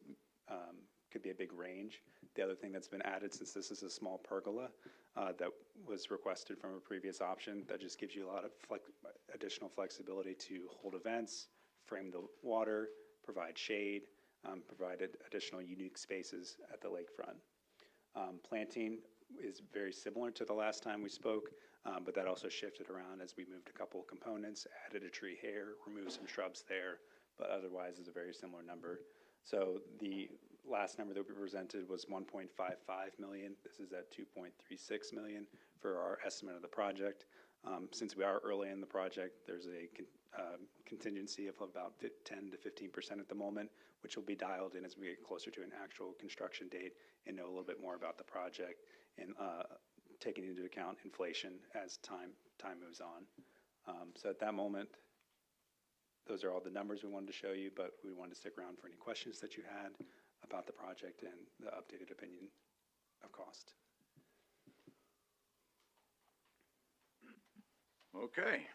could be a big range. The other thing that's been added, since this is a small pergola that was requested from a previous option, that just gives you a lot of additional flexibility to hold events, frame the water, provide shade, provide additional unique spaces at the lakefront. Planting is very similar to the last time we spoke, but that also shifted around as we moved a couple of components, added a tree here, removed some shrubs there, but otherwise is a very similar number. So the last number that we presented was 1.55 million. This is at 2.36 million for our estimate of the project. Since we are early in the project, there's a contingency of about 10 to 15% at the moment, which will be dialed in as we get closer to an actual construction date and know a little bit more about the project and taking into account inflation as time moves on. So at that moment, those are all the numbers we wanted to show you, but we wanted to stick around for any questions that you had about the project and the updated opinion of cost. Okay.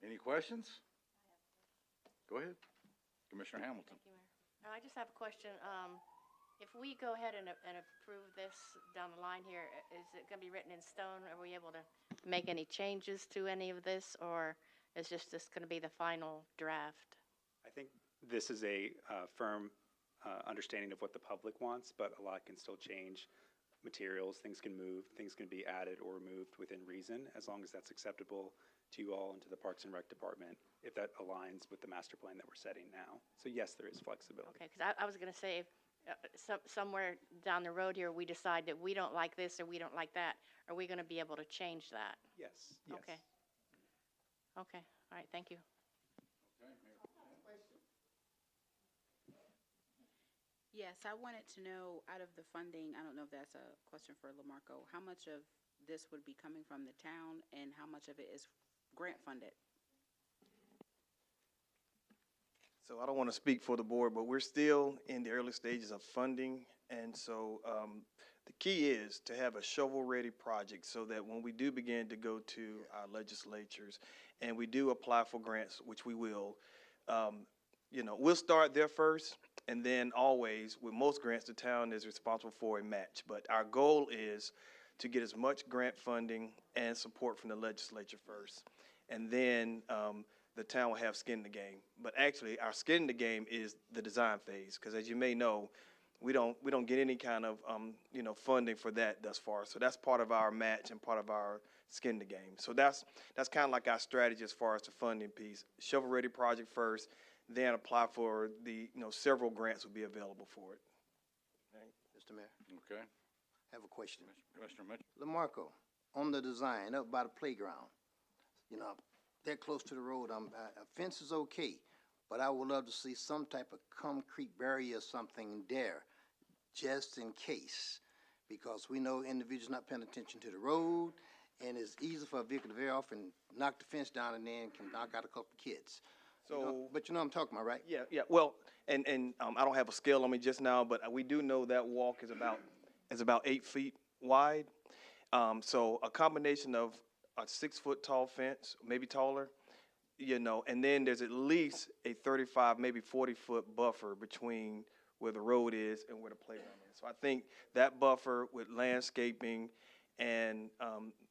Any questions? Go ahead. Commissioner Hamilton. Thank you, Mayor. I just have a question. If we go ahead and approve this down the line here, is it going to be written in stone? Are we able to make any changes to any of this, or is just this going to be the final draft? I think this is a firm understanding of what the public wants, but a lot can still change. Materials, things can move, things can be added or removed within reason, as long as that's acceptable to you all and to the Parks and Rec Department, if that aligns with the master plan that we're setting now. So yes, there is flexibility. Okay, because I was going to say, somewhere down the road here, we decide that we don't like this or we don't like that. Are we going to be able to change that? Yes. Okay. Okay. All right. Thank you. Yes, I wanted to know, out of the funding, I don't know if that's a question for LaMarco, how much of this would be coming from the town and how much of it is grant funded? So I don't want to speak for the board, but we're still in the early stages of funding. And so the key is to have a shovel-ready project so that when we do begin to go to our legislatures and we do apply for grants, which we will, we'll start there first. And then always, with most grants, the town is responsible for a match. But our goal is to get as much grant funding and support from the legislature first. And then the town will have skin in the game. But actually, our skin in the game is the design phase, because as you may know, we don't get any kind of funding for that thus far. So that's part of our match and part of our skin in the game. So that's kind of like our strategy as far as the funding piece. Shovel-ready project first, then apply for the several grants will be available for it. Right. Mr. Mayor, Okay. I have a question. Commissioner Mitchell. LaMarco, on the design up by the playground, they're close to the road. A fence is okay, but I would love to see some type of concrete barrier or something there, just in case, because we know individuals not paying attention to the road, and it's easy for a vehicle to veer off and knock the fence down and then can knock out a couple of kids. So, But you know what I'm talking about, right? Yeah. Well, and I don't have a scale on me just now, but we do know that walk is about 8 feet wide. So a combination of a 6-foot tall fence, maybe taller, and then there's at least a 35, maybe 40-foot buffer between where the road is and where the playground is. So I think that buffer with landscaping and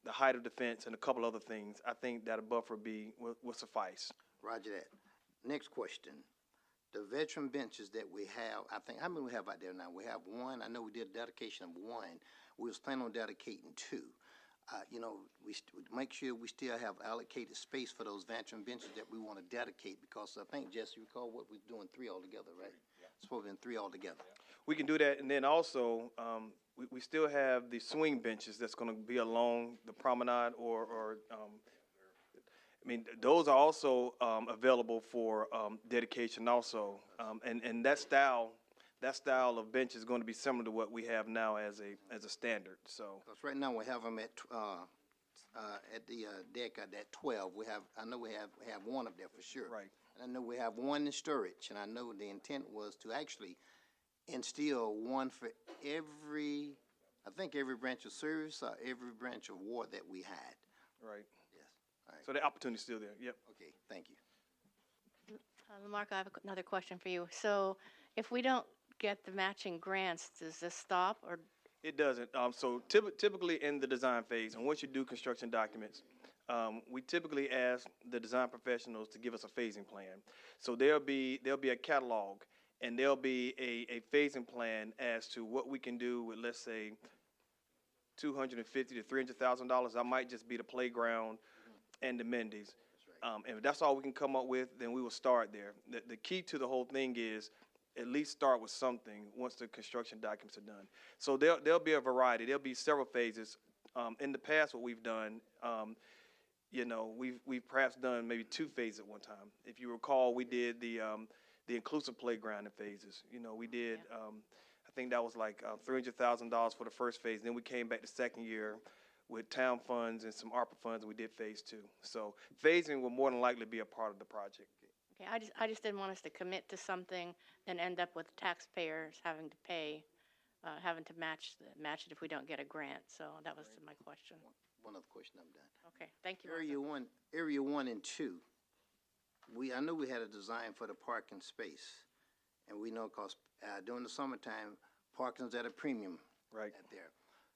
the height of the fence and a couple other things, I think that a buffer will suffice. Roger that. Next question. The veteran benches that we have, I think, how many we have out there now? We have one. I know we did a dedication of one. We was planning on dedicating 2. We make sure we still have allocated space for those veteran benches that we want to dedicate, because I think, Jesse, you recall what we're doing 3 altogether, right? Yeah. It's supposed to be 3 altogether. We can do that, and then also we still have the swing benches that's gonna be along the promenade I mean, those are also, available for, dedication also. And that style of bench is gonna be similar to what we have now as a standard, so. Because right now we have them at the deck at 12. I know we have one up there for sure. Right. And I know we have one in storage, and I know the intent was to actually instill one for every branch of service or every branch of ward that we had. Right. Yes. All right. So the opportunity's still there, yep. Okay, thank you. Lamarca, I have another question for you. So if we don't get the matching grants, does this stop, or? It doesn't. So typically in the design phase, and once you do construction documents, we typically ask the design professionals to give us a phasing plan. So there'll be a catalog, and there'll be a phasing plan as to what we can do with, let's say, $250,000 to $300,000. That might just be the playground and the amenities. And if that's all we can come up with, then we will start there. The key to the whole thing is at least start with something once the construction documents are done. So there'll be a variety. There'll be several phases. In the past, what we've done, we've perhaps done maybe 2 phases at one time. If you recall, we did the inclusive playground in phases. We did, I think that was like $300,000 for the first phase. Then we came back the second year with town funds and some ARPA funds, and we did phase 2. So phasing will more than likely be a part of the project. Okay, I just didn't want us to commit to something and end up with taxpayers having to pay, having to match it if we don't get a grant. So that was my question. One other question, I'm done. Okay, thank you. Area 1 and 2. I know we had a design for the parking space, and we know because during the summertime, parking's at a premium. Right. At there.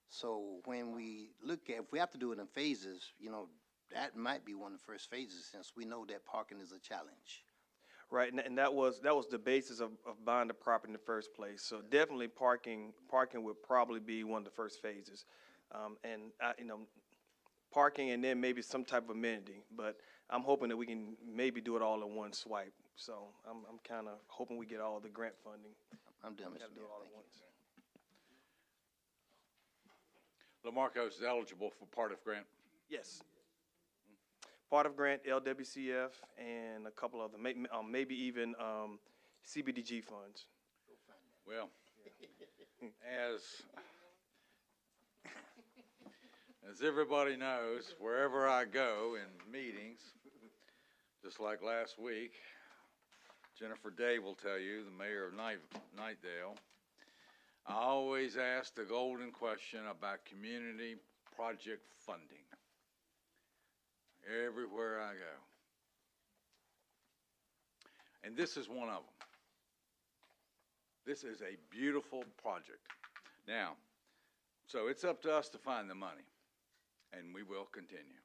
So when we look at, if we have to do it in phases, that might be one of the first phases, since we know that parking is a challenge. Right, and that was the basis of buying the property in the first place. So definitely parking would probably be one of the first phases, parking and then maybe some type of amenity. But I'm hoping that we can maybe do it all in one swipe. So I'm kind of hoping we get all the grant funding. I'm done, Mr. Got to do Mayor. it all at Thank once. Lamarco is eligible for part of grant. Yes. Part of grant, LWCF, and a couple other, maybe even CBDG funds. Well, as everybody knows, wherever I go in meetings, just like last week, Jennifer Day will tell you, the mayor of Knightdale, I always ask the golden question about community project funding. Everywhere I go. And this is one of them. This is a beautiful project. Now, so it's up to us to find the money, and we will continue.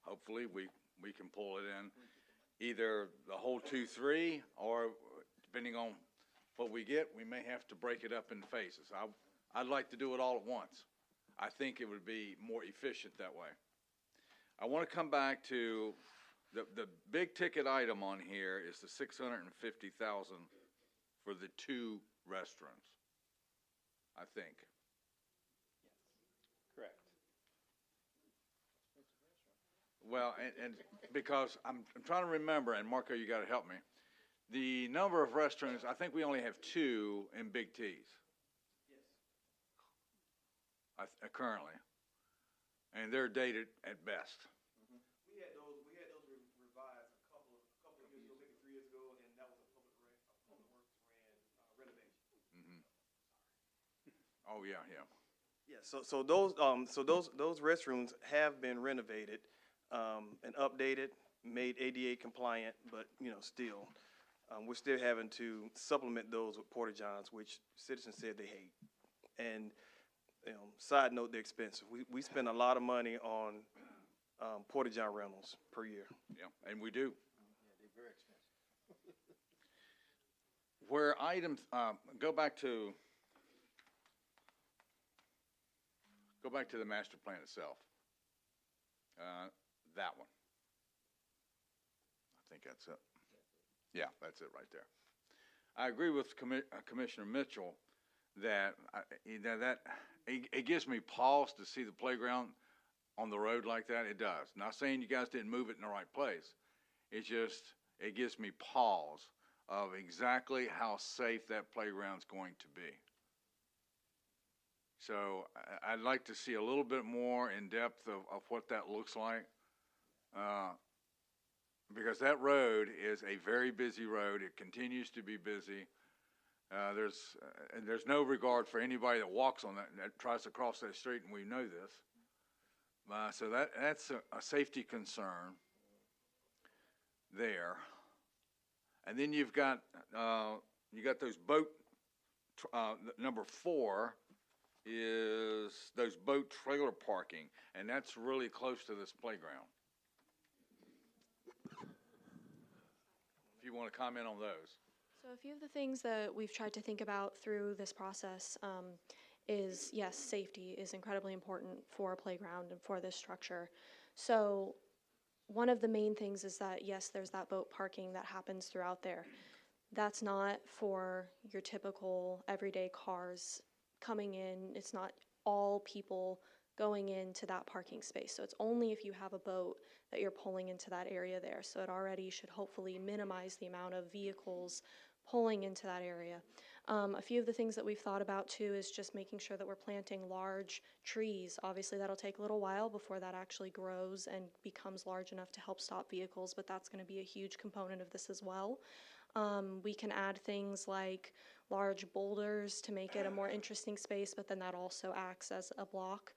Hopefully, we can pull it in either the whole 2-3, or depending on what we get, we may have to break it up in phases. I'd like to do it all at once. I think it would be more efficient that way. I want to come back to the big ticket item on here is the $650,000 for the 2 restaurants, I think. Correct. Well, and because I'm trying to remember, and Marco, you got to help me. The number of restaurants, I think we only have 2 in Big T's. Yes. Currently. And they're dated at best. We had those revised a couple of years ago, maybe 3 years ago, and that was a public works renovation. Oh yeah. Yeah. So those restrooms have been renovated, and updated, made ADA compliant, but still, we're still having to supplement those with porta johns, which citizens said they hate. And side note, they're expensive. We spend a lot of money on porta john rentals per year. Yeah, and we do. Yeah, they're very expensive. Where items, go back to the master plan itself. That one. I think that's it. Yeah, that's it right there. I agree with Commissioner Mitchell that, it gives me pause to see the playground on the road like that. It does. Not saying you guys didn't move it in the right place. It's just, it gives me pause of exactly how safe that playground's going to be. So I'd like to see a little bit more in depth of what that looks like. Because that road is a very busy road. It continues to be busy. There's no regard for anybody that walks on that tries to cross that street, and we know this. So that's a safety concern there. And then you've got those boat. Number 4 is those boat trailer parking, and that's really close to this playground. If you want to comment on those. So a few of the things that we've tried to think about through this process is, yes, safety is incredibly important for a playground and for this structure. So one of the main things is that, yes, there's that boat parking that happens throughout there. That's not for your typical everyday cars coming in. It's not all people going into that parking space. So it's only if you have a boat that you're pulling into that area there. So it already should hopefully minimize the amount of vehicles pulling into that area. A few of the things that we've thought about too is just making sure that we're planting large trees. Obviously that'll take a little while before that actually grows and becomes large enough to help stop vehicles, but that's going to be a huge component of this as well. We can add things like large boulders to make it a more interesting space, but then that also acts as a block.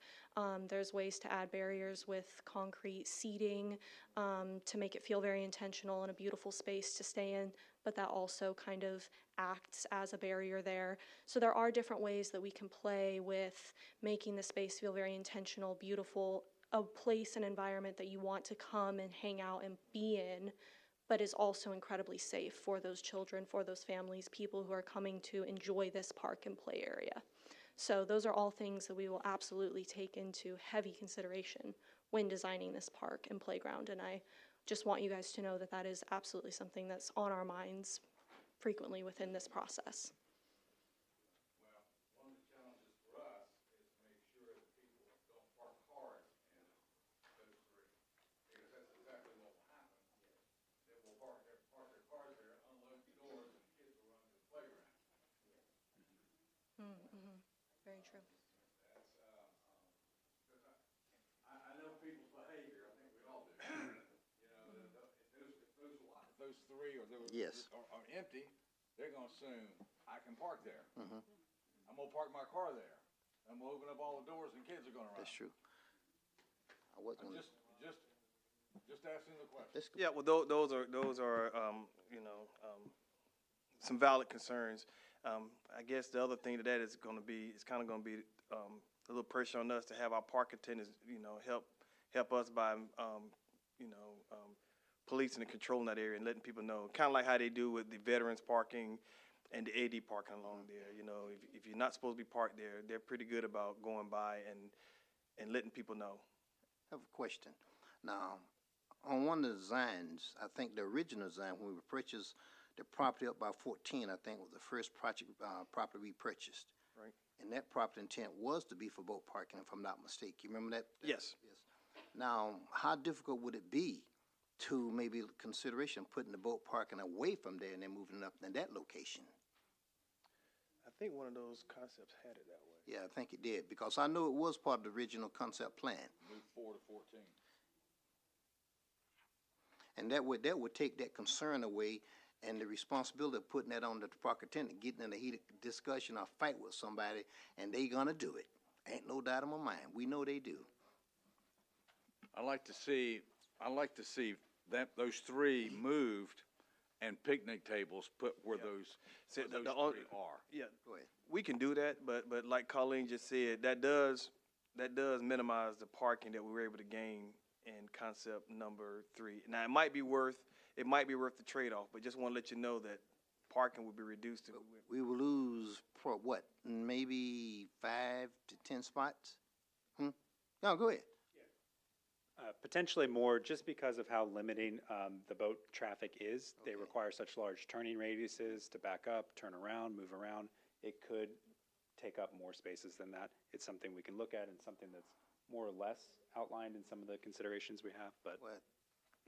There's ways to add barriers with concrete seating to make it feel very intentional and a beautiful space to stay in, but that also kind of acts as a barrier there. So there are different ways that we can play with making the space feel very intentional, beautiful, a place and environment that you want to come and hang out and be in, but is also incredibly safe for those children, for those families, people who are coming to enjoy this park and play area. So those are all things that we will absolutely take into heavy consideration when designing this park and playground. And I just want you guys to know that that is absolutely something that's on our minds frequently within this process. Very true. I know people's behavior. I think we all do. If those 3 or those Yes. are empty, they're going to assume I can park there. Mm-hmm. I'm going to park my car there. I'm going to open up all the doors and kids are going to run. That's true. I I'm wasn't. just asking the question. Yeah, well, those are some valid concerns. I guess the other thing to that is going to be, it's kind of going to be a little pressure on us to have our park attendants, help us by, policing and controlling that area and letting people know, kind of like how they do with the veterans parking and the AD parking along there. If you're not supposed to be parked there, they're pretty good about going by and letting people know. I have a question. Now, on one of the designs, I think the original design, when we purchased the property up by 14, I think was the first property we purchased. Right. And that property intent was to be for boat parking, if I'm not mistaken. You remember that? Yes. Now, how difficult would it be to maybe consideration putting the boat parking away from there and then moving it up in that location? I think one of those concepts had it that way. Yeah, I think it did, because I know it was part of the original concept plan. Move 4 to 14. And that would take that concern away and the responsibility of putting that on the park attendant, getting in a heated discussion or fight with somebody, and they gonna do it. Ain't no doubt in my mind. We know they do. I'd like to see that those 3 moved and picnic tables put where those 3 are. Yeah, Go ahead. we can do that, but like Colleen just said, that does minimize the parking that we were able to gain in concept number 3. Now, it might be worth the trade-off, but just want to let you know that parking would be reduced. We will lose, what, maybe 5 to 10 spots? No, go ahead. Potentially more, just because of how limiting the boat traffic is. They require such large turning radiuses to back up, turn around, move around. It could take up more spaces than that. It's something we can look at and something that's more or less outlined in some of the considerations we have, but Well,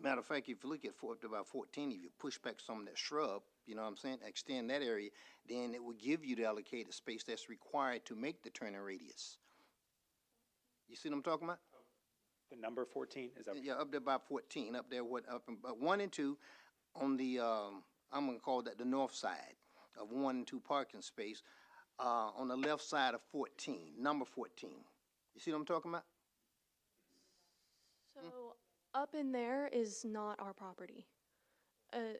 matter of fact, if you look at up to about 14, if you push back some of that shrub, you know what I'm saying, extend that area, then it will give you the allocated space that's required to make the turning radius. You see what I'm talking about? the number 14, is that? Yeah, up there about 14, up there, up in, 1 and 2 on the, I'm gonna call that the north side of 1 and 2 parking space, on the left side of 14, number 14. You see what I'm talking about? So up in there is not our property.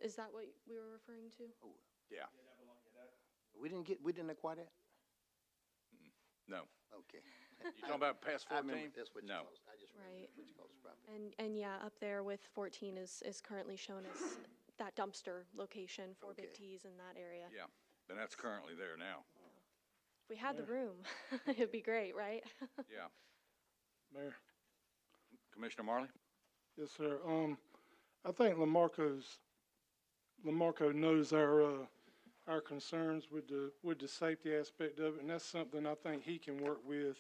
Is that what we were referring to? Yeah. We didn't acquire that? No. Okay. You talking about past I remember 14? that's what you No. call it. I just remember Right. what you call this property. And yeah, up there with 14 is currently shown as that dumpster location for Big Okay. T's in that area. Yeah, and that's currently there now. If we had the room, it'd be great, right? Yeah. Mayor. Commissioner Marley? Yes, sir. I think Lamarco knows our concerns with the safety aspect of it, and that's something I think he can work with,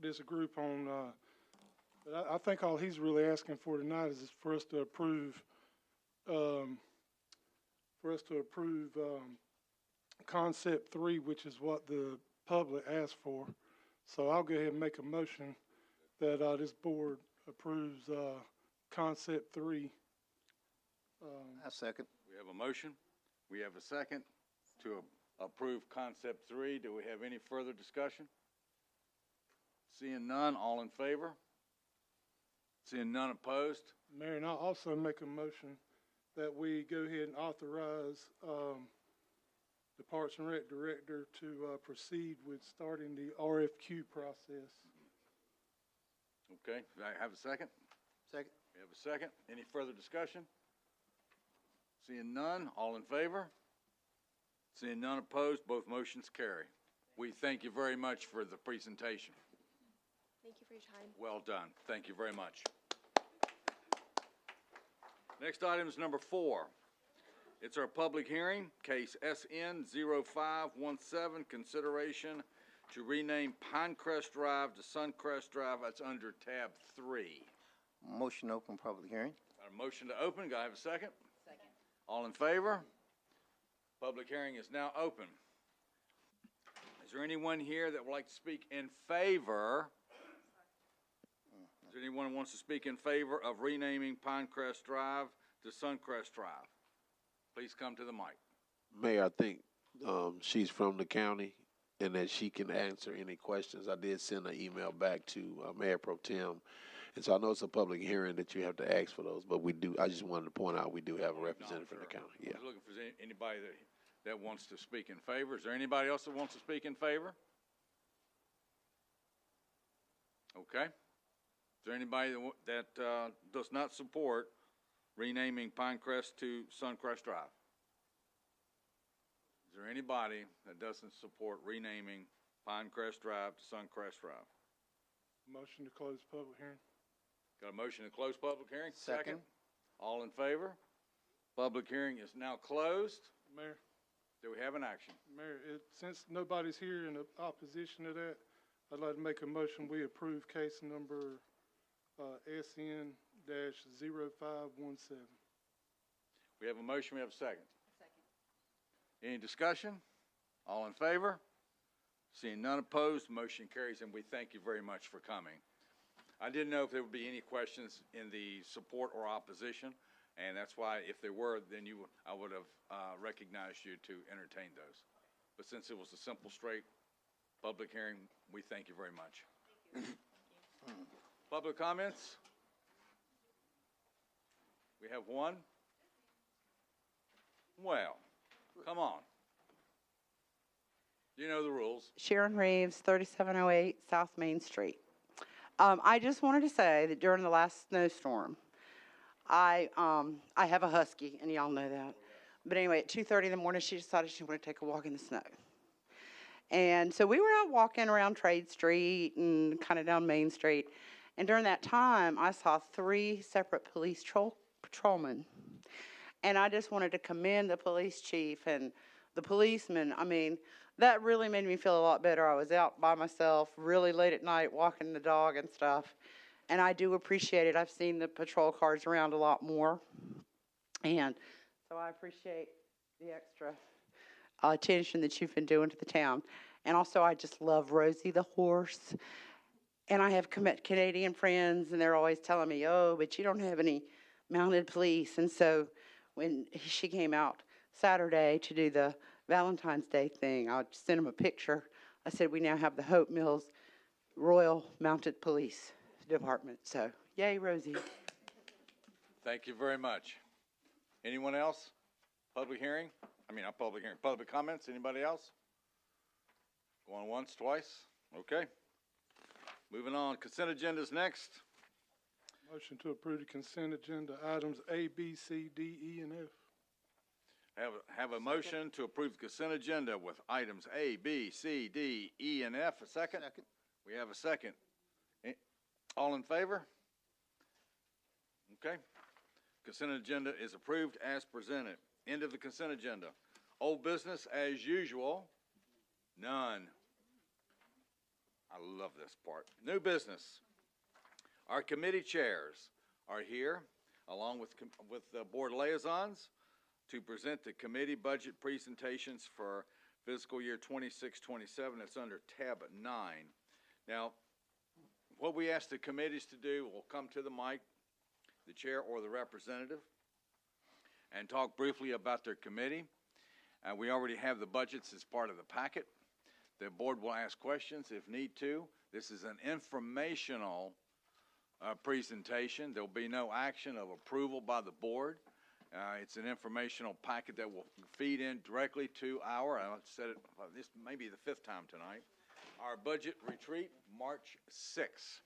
this group on, but I think all he's really asking for tonight is for us to approve, concept 3, which is what the public asked for. So I'll go ahead and make a motion that, this board approves, concept 3. I second. We have a motion. We have a second to approve concept 3. Do we have any further discussion? Seeing none, all in favor? Seeing none opposed? Mayor, and I'll also make a motion that we go ahead and authorize, the Parks and Rec Director to, proceed with starting the RFQ process. Okay, do I have a second? Second. We have a second. Any further discussion? Seeing none, all in favor? Seeing none opposed, both motions carry. We thank you very much for the presentation. Thank you for your time. Well done. Thank you very much. Next item is number 4. It's our public hearing, case SN 0517, consideration to rename Pinecrest Drive to Suncrest Drive. That's under tab 3. Motion open public hearing. Got a motion to open. Do I have a second? Second. All in favor? Public hearing is now open. Is there anyone here that would like to speak in favor? Is there anyone who wants to speak in favor of renaming Pinecrest Drive to Suncrest Drive? Please come to the mic. Mayor, I think she's from the county and that she can answer any questions. I did send an email back to Mayor Pro Tem. And so I know it's a public hearing that you have to ask for those, but we do, I just wanted to point out we do have a representative from the county. Yeah. I was looking for anybody that wants to speak in favor. Is there anybody else that wants to speak in favor? Okay. Is there anybody that does not support renaming Pinecrest to Suncrest Drive? Is there anybody that doesn't support renaming Pinecrest Drive to Suncrest Drive? Motion to close public hearing. Got a motion to close public hearing? Second. All in favor? Public hearing is now closed. Mayor, Do we have an action? Mayor, since nobody's here in opposition to that, I'd like to make a motion, we approve case number, SN-0517. We have a motion, we have a second. Second. Any discussion? All in favor? Seeing none opposed, motion carries, and we thank you very much for coming. I didn't know if there would be any questions in the support or opposition, and that's why, if there were, then I would have recognized you to entertain those. But since it was a simple, straight public hearing, we thank you very much. Thank you. Public comments? We have one? Well, come on. You know the rules. Sharon Reeves, 3708 South Main Street. I just wanted to say that during the last snowstorm, I have a husky, and y'all know that. But anyway, at 2:30 in the morning, she decided she wanted to take a walk in the snow. And so we were out walking around Trade Street and kind of down Main Street. And during that time, I saw 3 separate police patrolmen. And I just wanted to commend the police chief and the policemen. I mean, that really made me feel a lot better. I was out by myself really late at night walking the dog and stuff, and I do appreciate it. I've seen the patrol cars around a lot more, and so I appreciate the extra attention that you've been doing to the town. And also, I just love Rosie the horse. And I have Canadian friends, and they're always telling me, oh, but you don't have any mounted police. And so when she came out Saturday to do the Valentine's Day thing, I sent him a picture. I said, we now have the Hope Mills Royal Mounted Police Department. So, yay, Rosie. Thank you very much. Anyone else? Public hearing? I mean, not public hearing, public comments? Anybody else? Going once, twice? Okay. Moving on, consent agenda's next. Motion to approve the consent agenda, items A, B, C, D, E, and F. Have a motion to approve the consent agenda with items A, B, C, D, E, and F. A second? Second. We have a second. All in favor? Okay. Consent agenda is approved as presented. End of the consent agenda. Old business as usual. None. I love this part. New business. Our committee chairs are here, along with the board liaisons, to present the committee budget presentations for fiscal year 26-27. It's under tab 9. Now, what we ask the committees to do, will come to the mic, the chair or the representative, and talk briefly about their committee. We already have the budgets as part of the packet. The board will ask questions if need to. This is an informational presentation. There will be no action of approval by the board. It's an informational packet that will feed in directly to I've said it, this may be the 5th time tonight, our budget retreat, March 6th.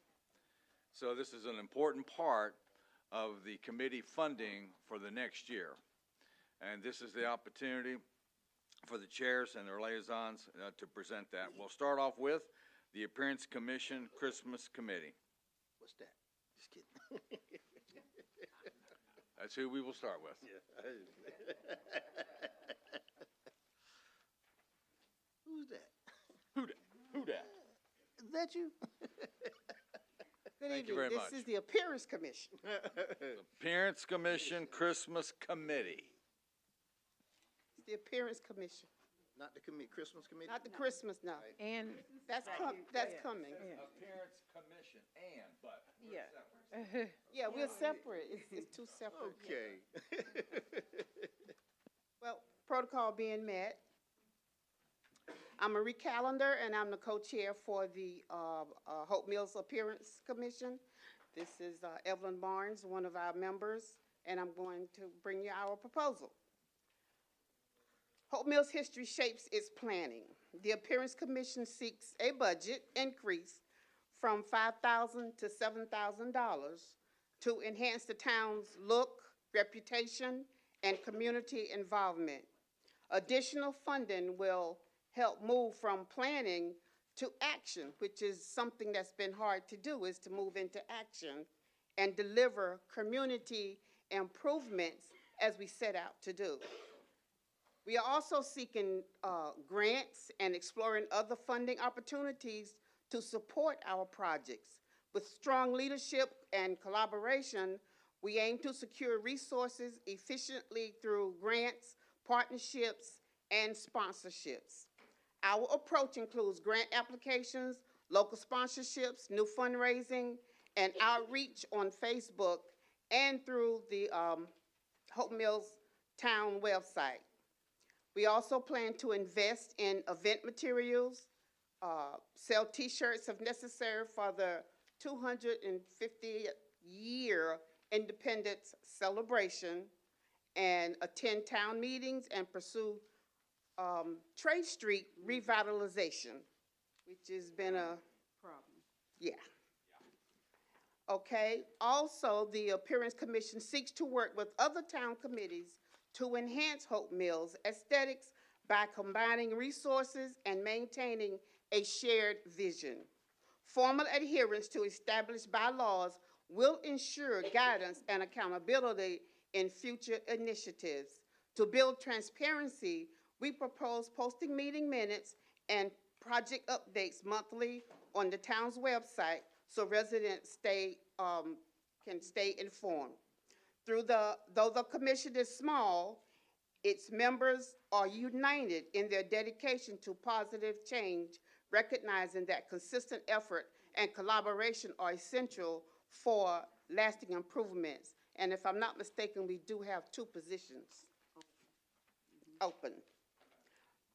So this is an important part of the committee funding for the next year. And this is the opportunity for the chairs and their liaisons to present that. We'll start off with the Appearance Commission Christmas Committee. What's that? Just kidding. That's who we will start with. Who's that? Who that? Is that you? Good Thank you evening. very This much. is the Appearance Commission. Appearance Commission Christmas Committee. It's the Appearance Commission, Not the Christmas committee? not the Christmas, no. And, That's coming. Appearance Commission but yeah. Yeah, we're separate. It's two separate. Okay. Well, protocol being met. I'm Marie Callender, and I'm the co-chair for the Hope Mills Appearance Commission. This is Evelyn Barnes, one of our members, and I'm going to bring you our proposal. Hope Mills history shapes its planning. The Appearance Commission seeks a budget increase from $5,000 to $7,000 to enhance the town's look, reputation, and community involvement. Additional funding will help move from planning to action, which is something that's been hard to do, is to move into action and deliver community improvements as we set out to do. We are also seeking grants and exploring other funding opportunities to support our projects. With strong leadership and collaboration, we aim to secure resources efficiently through grants, partnerships, and sponsorships. Our approach includes grant applications, local sponsorships, new fundraising, and outreach on Facebook and through the Hope Mills Town website. We also plan to invest in event materials, sell T-shirts if necessary for the 250th year Independence celebration, and attend town meetings and pursue Trade Street revitalization, which has been a problem. Yeah. Okay. Also, the Appearance Commission seeks to work with other town committees to enhance Hope Mills aesthetics by combining resources and maintaining a shared vision. Formal adherence to established bylaws will ensure guidance and accountability in future initiatives. To build transparency, we propose posting meeting minutes and project updates monthly on the town's website so residents can stay informed. Though the commission is small, its members are united in their dedication to positive change, recognizing that consistent effort and collaboration are essential for lasting improvements. And if I'm not mistaken, we do have 2 positions open.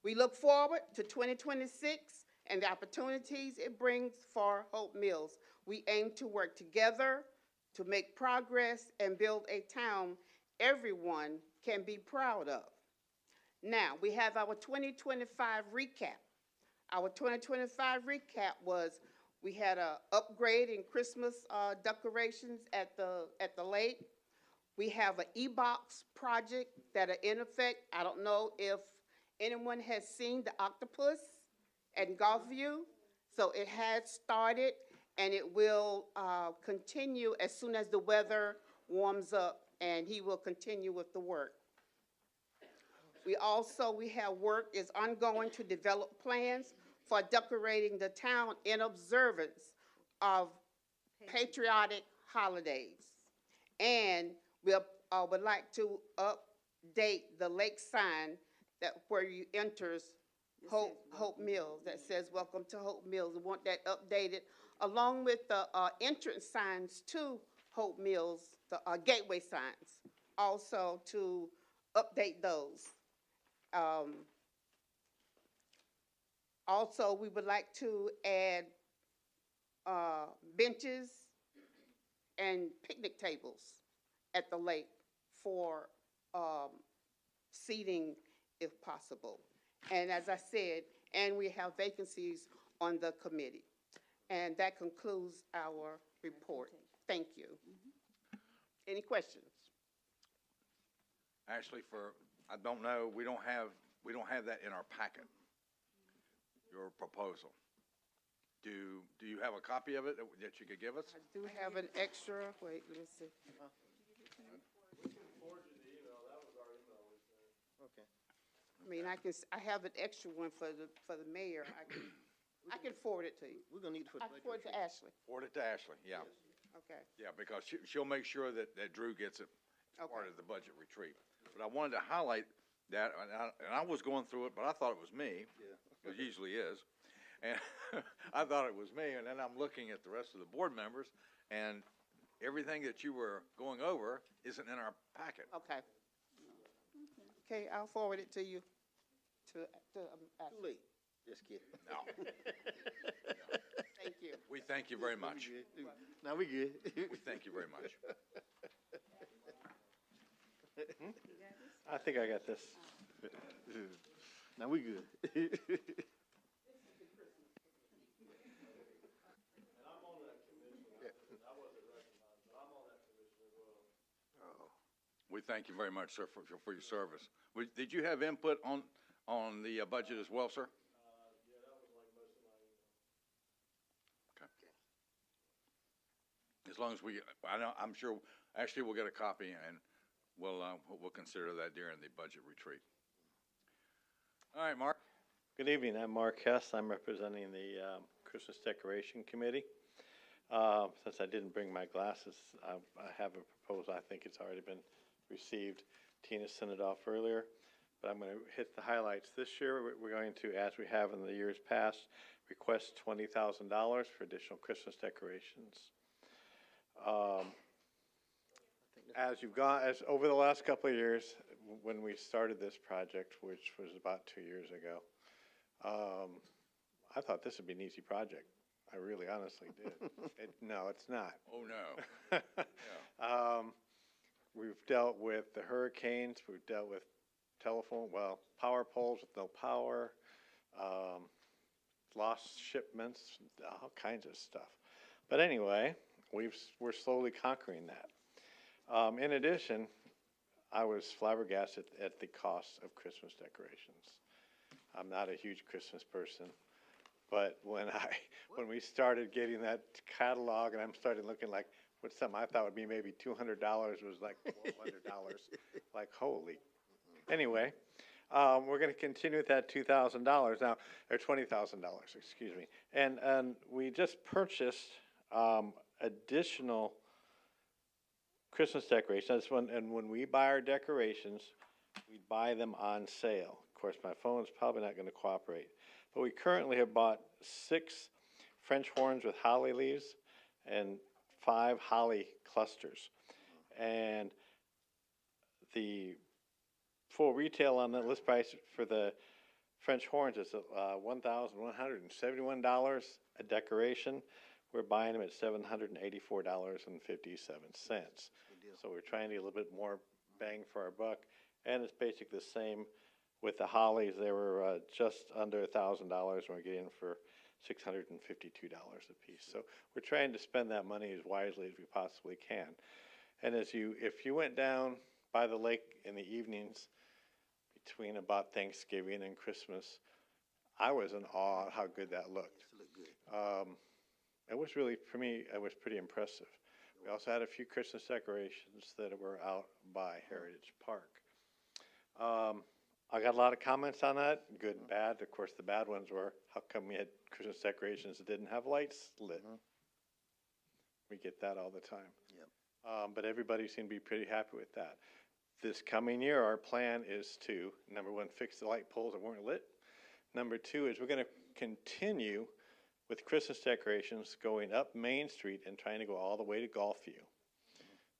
We look forward to 2026 and the opportunities it brings for Hope Mills. We aim to work together to make progress and build a town everyone can be proud of. Now, we have our 2025 recap. Our 2025 recap was we had an upgrade in Christmas decorations at the lake. We have an e-box project that are in effect. I don't know if anyone has seen the octopus at Gulfview. So it has started, and it will continue as soon as the weather warms up, and he will continue with the work. We have work is ongoing to develop plans for decorating the town in observance of patriotic holidays. And we would like to update the lake sign where you enters Hope Mills that says "Welcome to Hope Mills." We want that updated along with the entrance signs to Hope Mills, the gateway signs, also to update those. Also, we would like to add benches and picnic tables at the lake for seating if possible. And as I said, and we have vacancies on the committee. And that concludes our report. Thank you. Any questions? Ashley, I don't know, we don't have that in our packet, your proposal. Do you have a copy of it that you could give us? I do have an extra, wait, let me see. Okay. I mean, I have an extra one for the mayor. I can forward it to you. We're gonna need to put. I can forward it to Ashley. Forward it to Ashley, yeah. Okay. Yeah, because she'll make sure that Drew gets it as part Okay. of the budget retreat. But I wanted to highlight that, and I was going through it, but I thought it was me. Yeah. It usually is. And I thought it was me, and then I'm looking at the rest of the board members, and everything that you were going over isn't in our packet. Okay. Okay, I'll forward it to you. Too late. Just kidding. No. Thank you. We thank you very much. Now we good. We thank you very much. I think I got this. Now we good. We thank you very much, sir, for your service. Did you have input on the budget as well, sir? Yeah, that was like most of my email. Okay. As long as I'm sure Ashley will get a copy, and we'll consider that during the budget retreat. All right, Mark. Good evening. I'm Mark Hess. I'm representing the Christmas Decoration Committee. Since I didn't bring my glasses, I have a proposal. I think it's already been received. Tina sent it off earlier, but I'm going to hit the highlights. This year, we're going to, as we have in the years past, request $20,000 for additional Christmas decorations. As over the last couple of years, when we started this project, which was about 2 years ago, I thought this would be an easy project. I really honestly did. No, it's not. Oh, no. Yeah. We've dealt with the hurricanes, we've dealt with power poles with no power, lost shipments, all kinds of stuff. But anyway, we're slowly conquering that. In addition, I was flabbergasted at the cost of Christmas decorations. I'm not a huge Christmas person, but when we started getting that catalog, and I'm starting looking like, what's something I thought would be maybe $200 was like $1,200. Like, holy. Anyway, We're gonna continue with that $2,000 now, or $20,000, excuse me. And we just purchased, additional Christmas decorations. And when we buy our decorations, we buy them on sale. Of course, my phone's probably not gonna cooperate. But we currently have bought 6 French horns with holly leaves and 5 holly clusters. And the full retail on the list price for the French horns is $1,171 a decoration. We're buying them at $784.57. So we're trying to get a little bit more bang for our buck. And it's basically the same with the hollies. They were just under $1,000, and we're getting for $652 a piece. So we're trying to spend that money as wisely as we possibly can. And if you went down by the lake in the evenings between about Thanksgiving and Christmas, I was in awe of how good that looked. It was really, for me, it was pretty impressive. We also had a few Christmas decorations that were out by Heritage Park. I got a lot of comments on that, good and bad. Of course, the bad ones were, how come we had Christmas decorations that didn't have lights lit? We get that all the time. But everybody seemed to be pretty happy with that. This coming year, our plan is to, number one, fix the light poles that weren't lit. Number two is we're going to continue with Christmas decorations going up Main Street and trying to go all the way to Gulfview.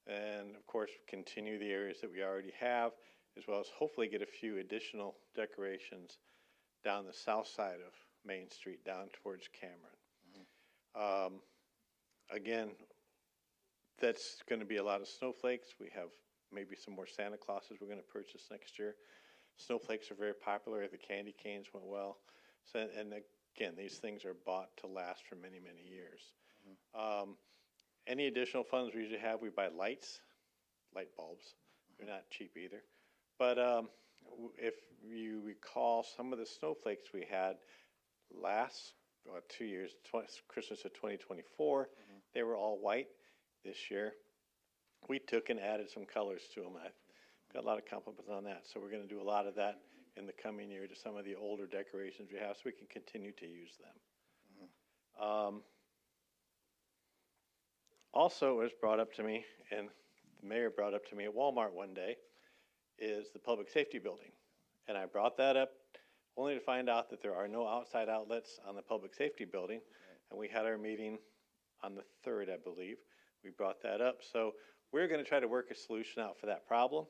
And of course, continue the areas that we already have, as well as hopefully get a few additional decorations down the south side of Main Street, down towards Cameron. Again, that's going to be a lot of snowflakes. We have maybe some more Santa Clauses we're going to purchase next year. Snowflakes are very popular. The candy canes went well. So, and again, these things are bought to last for many, many years. Any additional funds we usually have, we buy light bulbs. They're not cheap either. But if you recall, some of the snowflakes we had last 2 years, Christmas of 2024, they were all white. This year, we took and added some colors to them. I've got a lot of compliments on that. So we're going to do a lot of that in the coming year to some of the older decorations we have so we can continue to use them. Also, it was brought up to me, and the mayor brought up to me at Walmart one day, is the public safety building. And I brought that up only to find out that there are no outside outlets on the public safety building. And we had our meeting on the 3rd, I believe. We brought that up. So we're going to try to work a solution out for that problem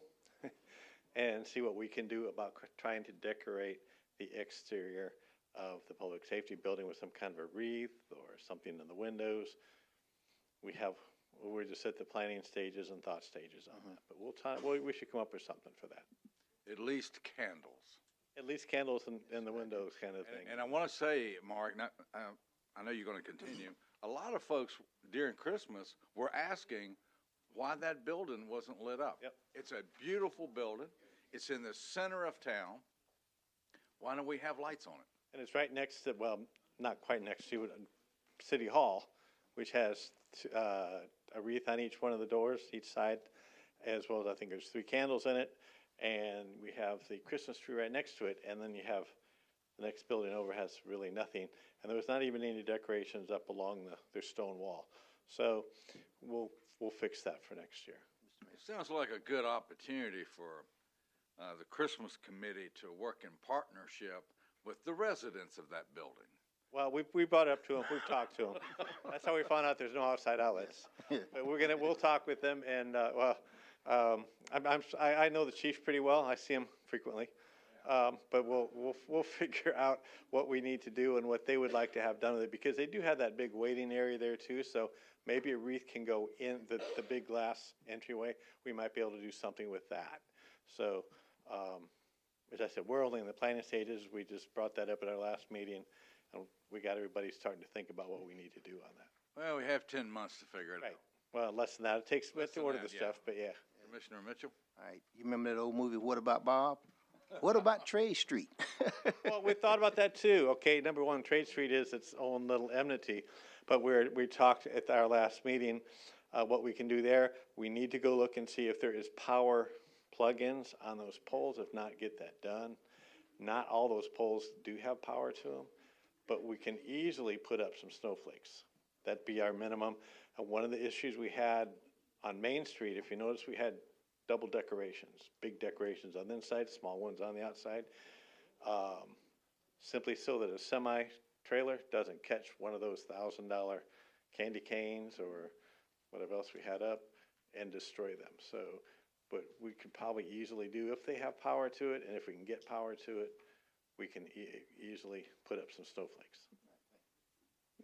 and see what we can do about trying to decorate the exterior of the public safety building with some kind of a wreath or something in the windows. We're just at the planning stages and thought stages on that. But we should come up with something for that. At least candles. At least candles in the windows kind of thing. And I want to say, Mark, I know you're going to continue. A lot of folks during Christmas were asking why that building wasn't lit up. It's a beautiful building. It's in the center of town. Why don't we have lights on it? And it's right next to, well, not quite next to City Hall, which has a wreath on each one of the doors, each side, as well as I think there's 3 candles in it. And we have the Christmas tree right next to it. And then you have the next building over has really nothing. And there was not even any decorations up along their stone wall. So we'll fix that for next year. It sounds like a good opportunity for the Christmas committee to work in partnership with the residents of that building. Well, we brought it up to them. We've talked to them. That's how we found out there's no outside outlets. But we'll talk with them. And I know the chief pretty well. I see him frequently. But we'll figure out what we need to do and what they would like to have done with it, because they do have that big waiting area there too. So maybe a wreath can go in the big glass entryway. We might be able to do something with that. So, as I said, we're only in the planning stages. We just brought that up at our last meeting, and we got everybody starting to think about what we need to do on that. Well, we have 10 months to figure it out. Well, less than that. It takes to order the stuff, but yeah. Commissioner Mitchell? All right, you remember that old movie, What About Bob? What about Trade Street? Well, we thought about that too. Okay, number one, Trade Street is its own little enmity, but we talked at our last meeting what we can do there. We need to go look and see if there is power plug-ins on those poles. If not, get that done. Not all those poles do have power to them, but we can easily put up some snowflakes. That'd be our minimum. And one of the issues we had on Main Street, if you notice, we had double decorations, big decorations on the inside, small ones on the outside, simply so that a semi-trailer doesn't catch one of those $1,000 candy canes or whatever else we had up and destroy them. So, but we could probably easily do, if they have power to it, and if we can get power to it, we can easily put up some snowflakes.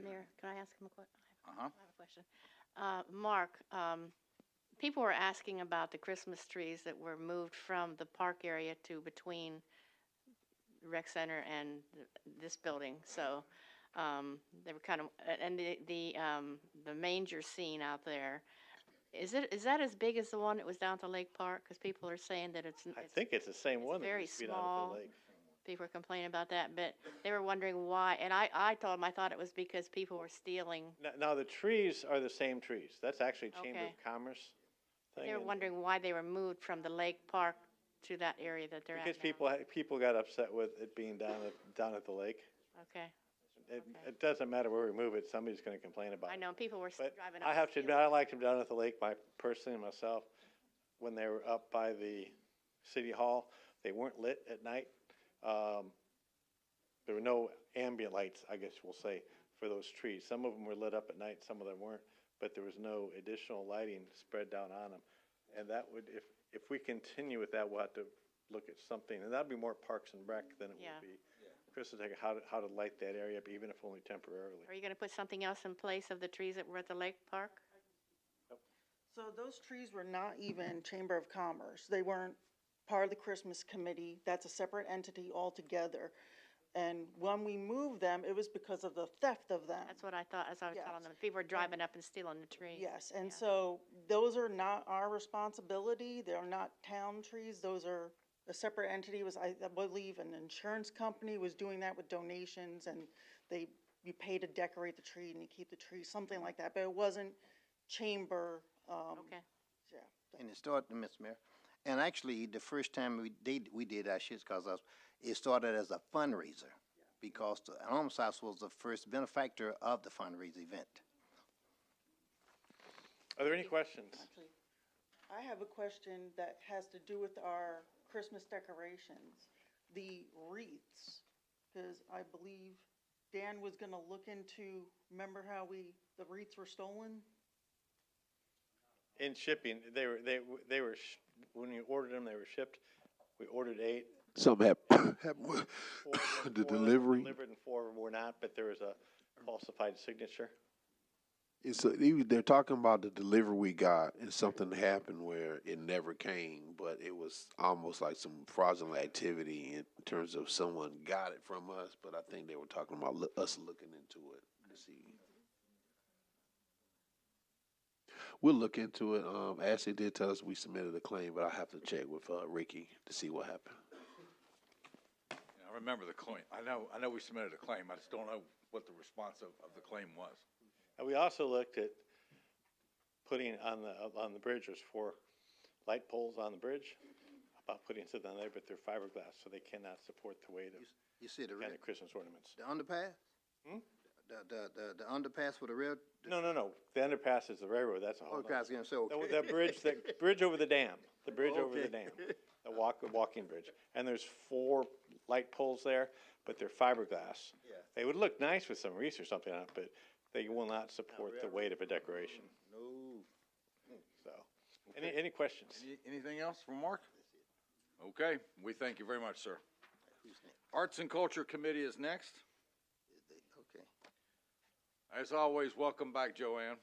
Mayor, can I ask him a question? Uh-huh. I have a question. Mark, people were asking about the Christmas trees that were moved from the park area to between the rec center and this building. So they were kind of, and the manger scene out there. Is that as big as the one that was down at the lake park? Because people are saying that it's I think it's the same one that very used to be down at small. the lake. People were complaining about that, but they were wondering why. And I told them I thought it was because people were stealing. Now, the trees are the same trees. That's actually Chamber Okay. of Commerce thing. They were and- wondering why they were moved from the lake park to that area that they're Because at now. people got upset with it being down at the lake. Okay. It doesn't matter where we move it, somebody's gonna complain about it. I know, people were But driving up. I have to admit, I liked them down at the lake, personally myself, when they were up by the city hall. They weren't lit at night. There were no ambient lights, I guess we'll say, for those trees. Some of them were lit up at night, some of them weren't, but there was no additional lighting spread down on them. And that would, if we continue with that, we'll have to look at something, and that'd be more Parks and Rec than it Yeah. would be. Chris will take how to light that area up, even if only temporarily. Are you going to put something else in place of the trees that were at the lake park? So those trees were not even Chamber of Commerce. They weren't part of the Christmas committee. That's a separate entity altogether. And when we moved them, it was because of the theft of them. That's what I thought, as I was Yes. telling them. People were driving up and stealing the trees. Yes, and so those are not our responsibility. They're not town trees. Those are a separate entity. I believe an insurance company was doing that with donations, and you pay to decorate the tree and you keep the tree, something like that. But it wasn't chamber. Okay. Yeah. And it started, Mr. Mayor, and actually, the first time we did our shit, it started as a fundraiser, because the Alms House was the first benefactor of the fundraiser event. Are there any questions? Actually, I have a question that has to do with our Christmas decorations, the wreaths, because I believe Dan was gonna look into, remember how the wreaths were stolen? In shipping, they were when you ordered them, they were shipped. We ordered 8. Something happened with Four the of them delivery. delivered and 4 were not, but there was a falsified signature. They're talking about the delivery we got, and something happened where it never came, but it was almost like some fraudulent activity in terms of someone got it from us, but I think they were talking about us looking into it to see. We'll look into it. Ashley did tell us we submitted a claim, but I have to check with Ricky to see what happened. I remember the claim. I know we submitted a claim. I just don't know what the response of the claim was. And we also looked at putting on the bridge, there's 4 light poles on the bridge, about putting something on there, but they're fiberglass, so they cannot support the weight of You see the kind of Christmas ornaments. The underpass? Hmm? The underpass with the rail? No. The underpass is the railroad. That's a whole. Okay, I was gonna say, okay. The bridge over the dam. The bridge over the Okay. dam. The walking bridge. And there's 4 light poles there, but they're fiberglass. Yeah. They would look nice with some wreaths or something on it, but they will not support the weight of a decoration. No. So, any questions? Anything else from Mark? Okay, we thank you very much, sir. Arts and Culture Committee is next. Okay. As always, welcome back, Joanne.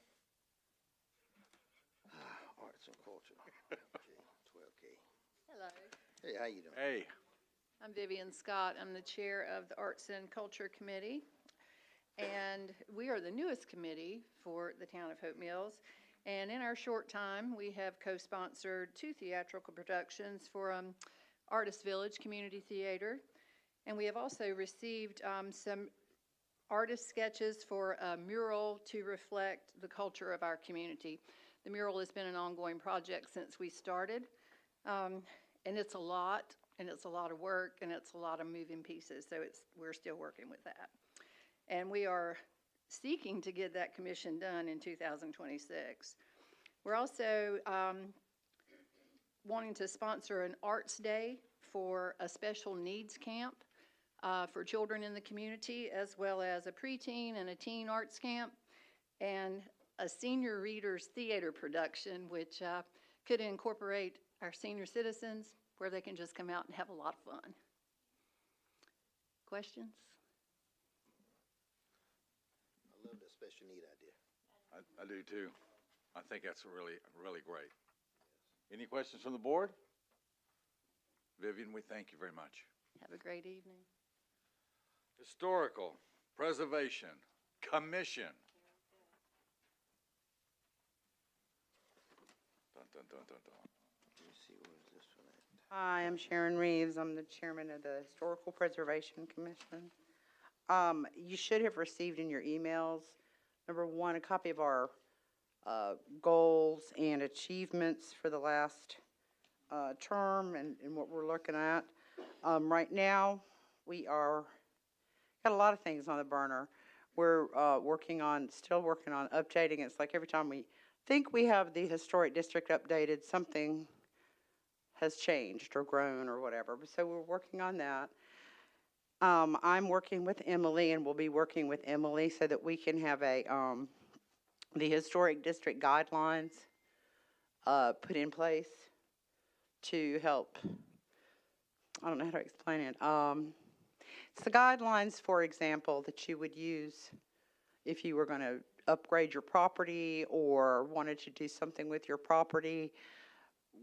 Arts and culture. Okay, 12K. Hello, Hey, how you doing? Hey. I'm Vivian Scott. I'm the chair of the Arts and Culture Committee. And we are the newest committee for the town of Hope Mills. And in our short time, we have co-sponsored 2 theatrical productions for Artist Village Community Theater. And we have also received some artist sketches for a mural to reflect the culture of our community. The mural has been an ongoing project since we started, and it's a lot. and it's a lot of work, and it's a lot of moving pieces, so we're still working with that. And we are seeking to get that commission done in 2026. We're also wanting to sponsor an Arts Day for a special needs camp for children in the community, as well as a preteen and a teen arts camp, and a senior readers theater production, which could incorporate our senior citizens, where they can just come out and have a lot of fun. Questions? I love that special need idea. I do too. I think that's really, really great. Any questions from the board? Vivian, we thank you very much. Have a great evening. Historical Preservation Commission. Dun, dun, dun, dun, dun. Let me see, where is this one at? Hi, I'm Sharon Reeves. I'm the chairman of the Historical Preservation Commission. You should have received in your emails, number one, a copy of our goals and achievements for the last term and what we're looking at. Right now, we are got a lot of things on the burner. We're still working on updating. It's like every time we think we have the historic district updated, something has changed or grown or whatever. So we're working on that. I'm working with Emily, and we'll be working with Emily so that we can have the historic district guidelines put in place to help. I don't know how to explain it. It's the guidelines, for example, that you would use if you were going to upgrade your property or wanted to do something with your property.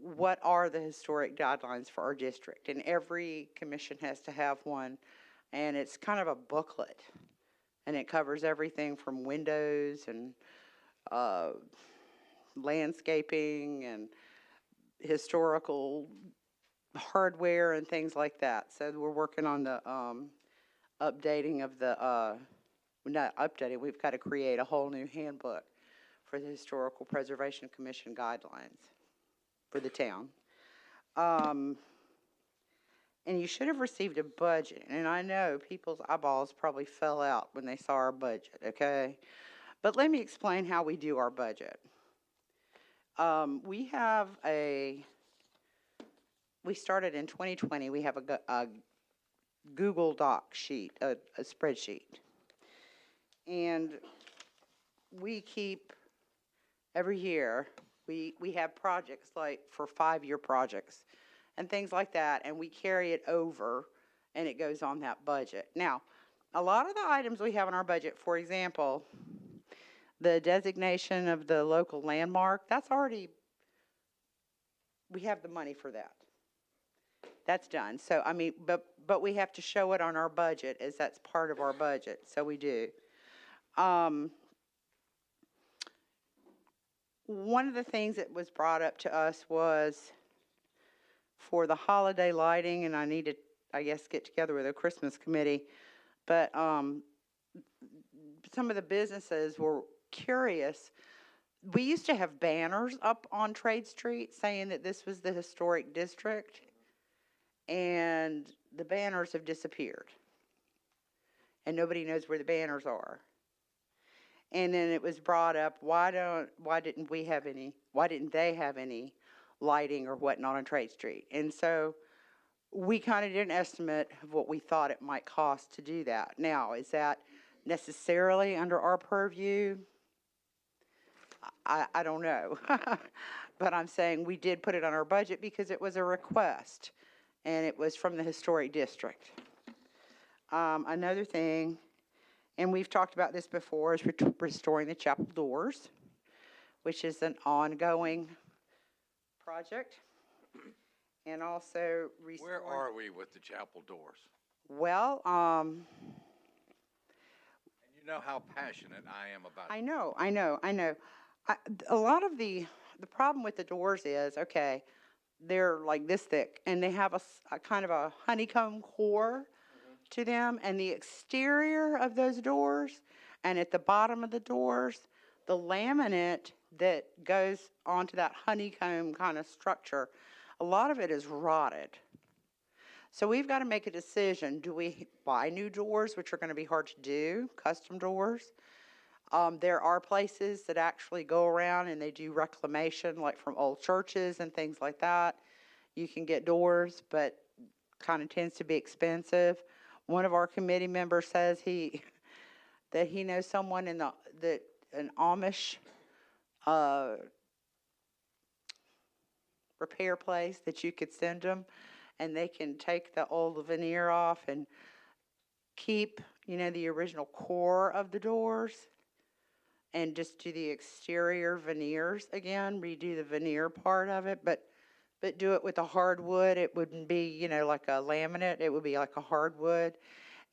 What are the historic guidelines for our district? And every commission has to have one. And it's kind of a booklet. And it covers everything from windows and landscaping and historical hardware and things like that. So we're working on the updating of the, not updating, we've got to create a whole new handbook for the Historical Preservation Commission guidelines for the town. And you should have received a budget. And I know people's eyeballs probably fell out when they saw our budget, okay? But let me explain how we do our budget. We started in 2020, we have a Google Doc sheet, a spreadsheet. And we keep, every year, we have projects like for 5-year projects and things like that, and we carry it over and it goes on that budget. Now, a lot of the items we have in our budget, for example, the designation of the local landmark, that's already, we have the money for that. That's done. So, I mean, but we have to show it on our budget as that's part of our budget, so we do. One of the things that was brought up to us was for the holiday lighting, and I need to, I guess, get together with a Christmas committee, but some of the businesses were curious. We used to have banners up on Trade Street saying that this was the historic district, and the banners have disappeared. And nobody knows where the banners are. And then it was brought up, why didn't they have any lighting or whatnot on Trade Street? And so we kind of did an estimate of what we thought it might cost to do that. Now, is that necessarily under our purview? I don't know. But I'm saying we did put it on our budget because it was a request, and it was from the historic district. Another thing, and we've talked about this before, is restoring the chapel doors, which is an ongoing project. And also Where are we with the chapel doors? Well, And you know how passionate I am about I know. A lot of the problem with the doors is, okay, they're like this thick, and they have a kind of a honeycomb core to them, and the exterior of those doors, and at the bottom of the doors, the laminate that goes onto that honeycomb kind of structure, a lot of it is rotted. So we've got to make a decision. Do we buy new doors, which are going to be hard to do, custom doors? There are places that actually go around and they do reclamation, like from old churches and things like that. You can get doors, but kind of tends to be expensive. One of our committee members says that he knows someone in an Amish repair place that you could send them, and they can take the old veneer off and keep, the original core of the doors and just do the exterior veneers again, redo the veneer part of it, but do it with a hardwood. It wouldn't be, like a laminate. It would be like a hardwood.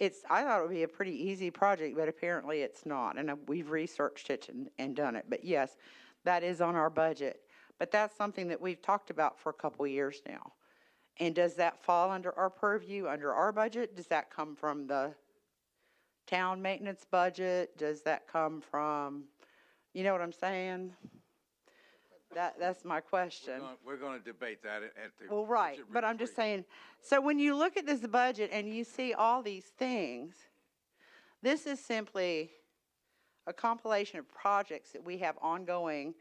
I thought it would be a pretty easy project, but apparently it's not, and we've researched it and done it. But yes, that is on our budget. But that's something that we've talked about for a couple years now. And does that fall under our purview, under our budget? Does that come from the town maintenance budget? Does that come from, you know what I'm saying? That's my question. We're going to debate that at the. Well, right, but I'm just saying, so when you look at this budget and you see all these things, this is simply a compilation of projects that we have ongoing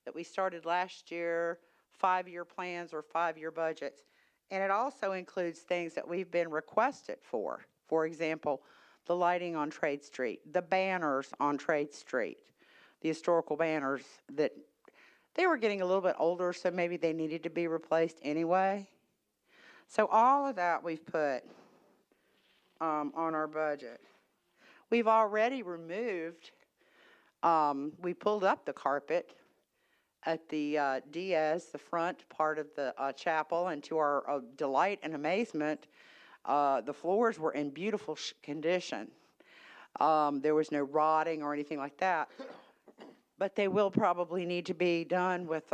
that we started last year, 5-year plans or 5-year budgets. And it also includes things that we've been requested for. For example, the lighting on Trade Street, the banners on Trade Street, the historical banners that they were getting a little bit older, so maybe they needed to be replaced anyway. So all of that we've put on our budget. We've already removed, we pulled up the carpet at the Diaz, the front part of the chapel, and to our delight and amazement, the floors were in beautiful condition. There was no rotting or anything like that. But they will probably need to be done with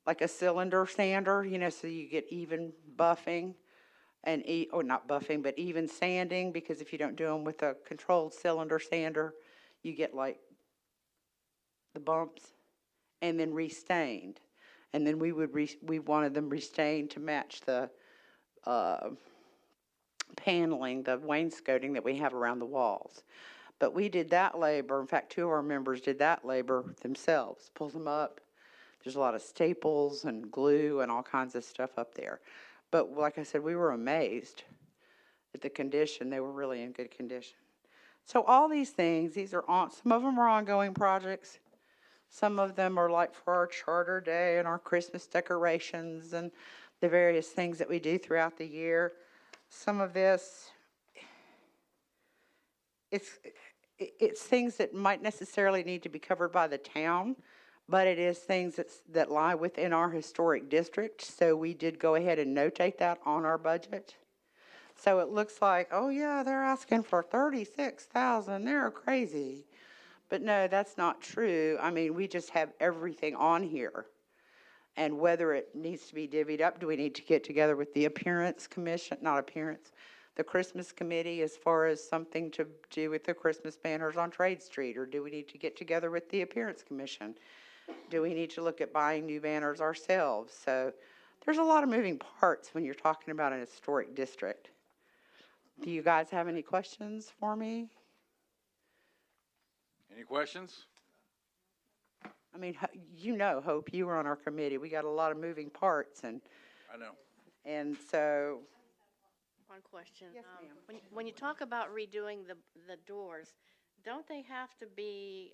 like a cylinder sander, so you get even buffing and or not buffing, but even sanding, because if you don't do them with a controlled cylinder sander, you get like the bumps, and then restained. And then we wanted them restained to match the paneling, the wainscoting that we have around the walls. But we did that labor. In fact, 2 of our members did that labor themselves, pulled them up. There's a lot of staples and glue and all kinds of stuff up there. But like I said, we were amazed at the condition. They were really in good condition. So all these things, some of them are ongoing projects. Some of them are like for our Charter Day and our Christmas decorations and the various things that we do throughout the year. Some of this, it's things that might necessarily need to be covered by the town, but it is things that lie within our historic district. So we did go ahead and notate that on our budget. So it looks like, oh yeah, they're asking for $36,000. They're crazy. But no, that's not true. I mean, we just have everything on here. And whether it needs to be divvied up, do we need to get together with the appearance commission, the Christmas committee as far as something to do with the Christmas banners on Trade Street? Or do we need to get together with the appearance commission? Do we need to look at buying new banners ourselves? So there's a lot of moving parts when you're talking about an historic district. Do you guys have any questions for me? Any questions? I mean, Hope, you were on our committee. We got a lot of moving parts, and I know. And so. One question. Yes, ma'am. When you talk about redoing the doors, don't they have to be,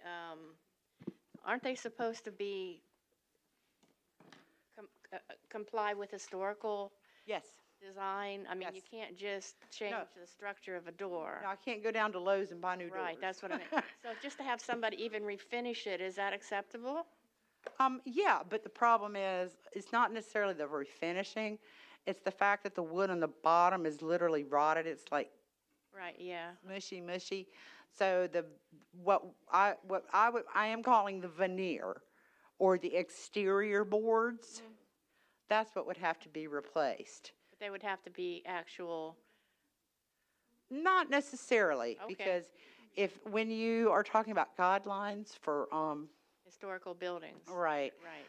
aren't they supposed to be comply with historical? Yes. Design? I mean, you can't just change the structure of a door. No, I can't go down to Lowe's and buy new doors. Right, that's what I mean. So just to have somebody even refinish it, is that acceptable? Yeah, but the problem is, it's not necessarily the refinishing. It's the fact that the wood on the bottom is literally rotted. It's like right, yeah, mushy. So what I am calling the veneer, or the exterior boards, that's what would have to be replaced. But they would have to be actual. Not necessarily, Okay. because when you are talking about guidelines for Historical buildings. right, Right.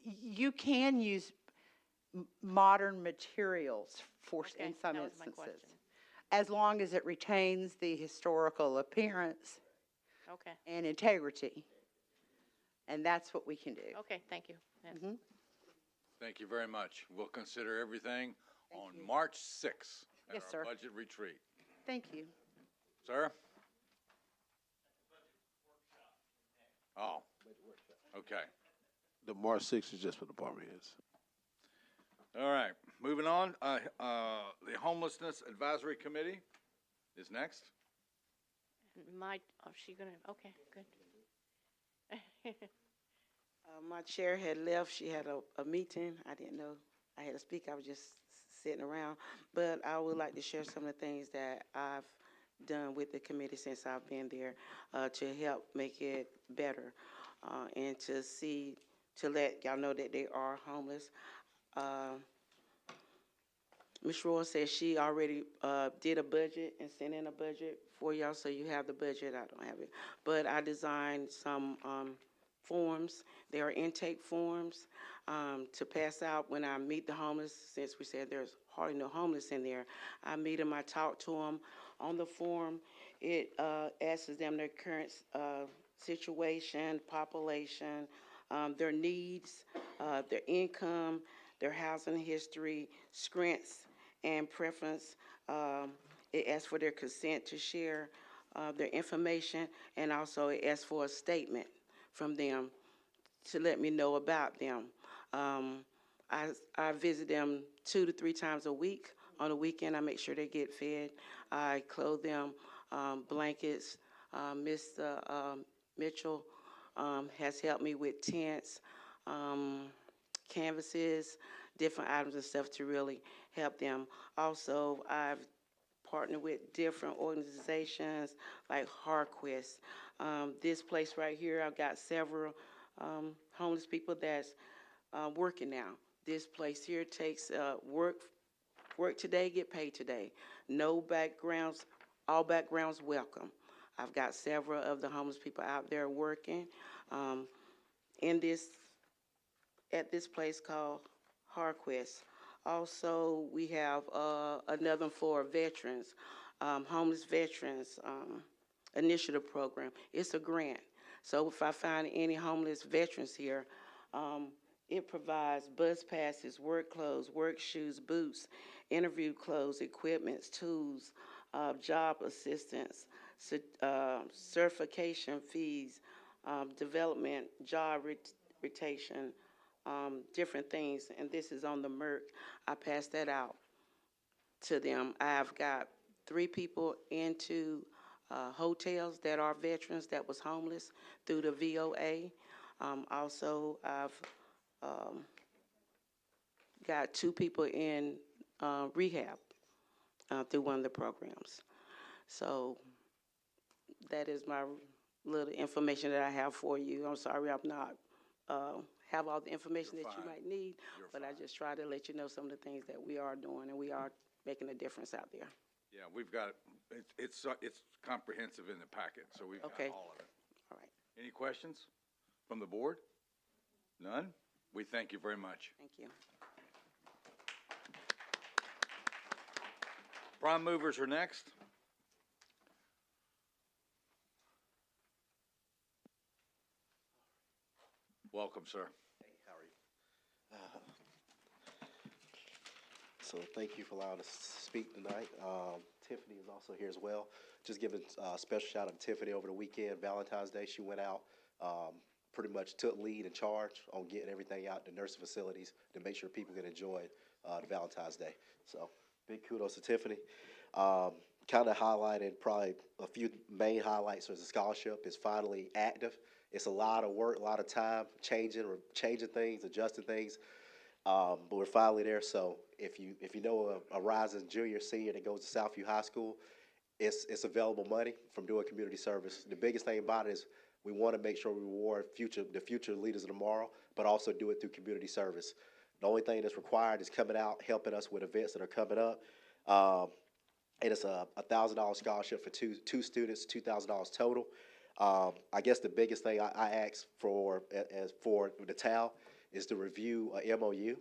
you can use modern materials for, Okay, in some that was my instances. question. As long as it retains the historical appearance Okay, and integrity. And that's what we can do. okay, thank you. Yes. Thank you very much. We'll consider everything on March 6th at Yes, our sir. budget retreat. Thank you. Sir? Oh, okay. The March 6th is just for department heads. All right, moving on. The Homelessness Advisory Committee is next. She gonna, okay, good. My chair had left. She had a meeting. I didn't know I had to speak. I was just sitting around. But I would like to share some of the things that I've done with the committee since I've been there to help make it better and to let y'all know that they are homeless. Ms. Roy said she already did a budget and sent in a budget for y'all, so you have the budget. I don't have it. But I designed some forms. They are intake forms to pass out when I meet the homeless, since we said there's hardly no homeless in there. I meet them, I talk to them. On the form, it asks them their current situation, population, their needs, their income, their housing history, strengths, and preference. It asks for their consent to share their information, and also it asks for a statement from them to let me know about them. I visit them 2 to 3 times a week. On the weekend, I make sure they get fed. I clothe them, blankets. Mr. Mitchell has helped me with tents, canvases, different items and stuff to really help them. Also, I've partnered with different organizations like HarQuest. This place right here, I've got several homeless people that's working now. This place here takes work today, get paid today. No backgrounds, all backgrounds welcome. I've got several of the homeless people out there working at this place called HarQuest. Also, we have another for veterans, homeless veterans initiative program. It's a grant. So if I find any homeless veterans here, it provides bus passes, work clothes, work shoes, boots, interview clothes, equipment, tools, job assistance, certification fees, development, job rotation, different things. And this is on the MERC. I pass that out to them. I've got 3 people into hotels that are veterans that was homeless through the VOA. Also, I've got 2 people in rehab through one of the programs. So that is my little information that I have for you. I'm sorry I'm not have all the information that you might need, but I just try to let you know some of the things that we are doing, and we are making a difference out there. Yeah, we've got, it's comprehensive in the packet, so we've got all of it. All right. Any questions from the board? None? We thank you very much. Thank you. Prime movers are next. Welcome, sir. Hey, how are you? So thank you for allowing us to speak tonight. Tiffany is also here as well. Just giving a special shout out to Tiffany over the weekend, Valentine's Day. She went out, pretty much took lead and charge on getting everything out to nursing facilities to make sure people can enjoy the Valentine's Day. So big kudos to Tiffany. Kind of highlighted probably a few main highlights. Was the scholarship is finally active. It's a lot of work, a lot of time, changing things, adjusting things, but we're finally there. So if you know a rising junior, senior that goes to Southview High School, it's available money from doing community service. The biggest thing about it is we want to make sure we reward the future leaders of tomorrow, but also do it through community service. The only thing that's required is coming out, helping us with events that are coming up. And it's a $1,000 scholarship for two students, $2,000 total. I guess the biggest thing I asked for the TAL is to review a MOU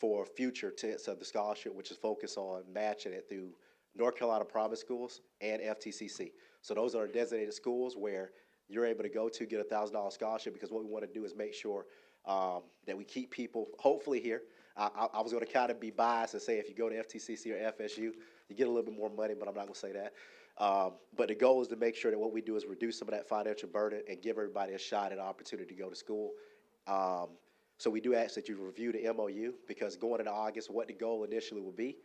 for future tenets of the scholarship, which is focused on matching it through North Carolina private schools and FTCC. So those are designated schools where you're able to go to get a $1,000 scholarship, because what we want to do is make sure that we keep people hopefully here. I was going to kind of be biased and say if you go to FTCC or FSU, you get a little bit more money, but I'm not going to say that. But the goal is to make sure that what we do is reduce some of that financial burden and give everybody a shot and an opportunity to go to school. So we do ask that you review the MOU, because going into August, what the goal initially will be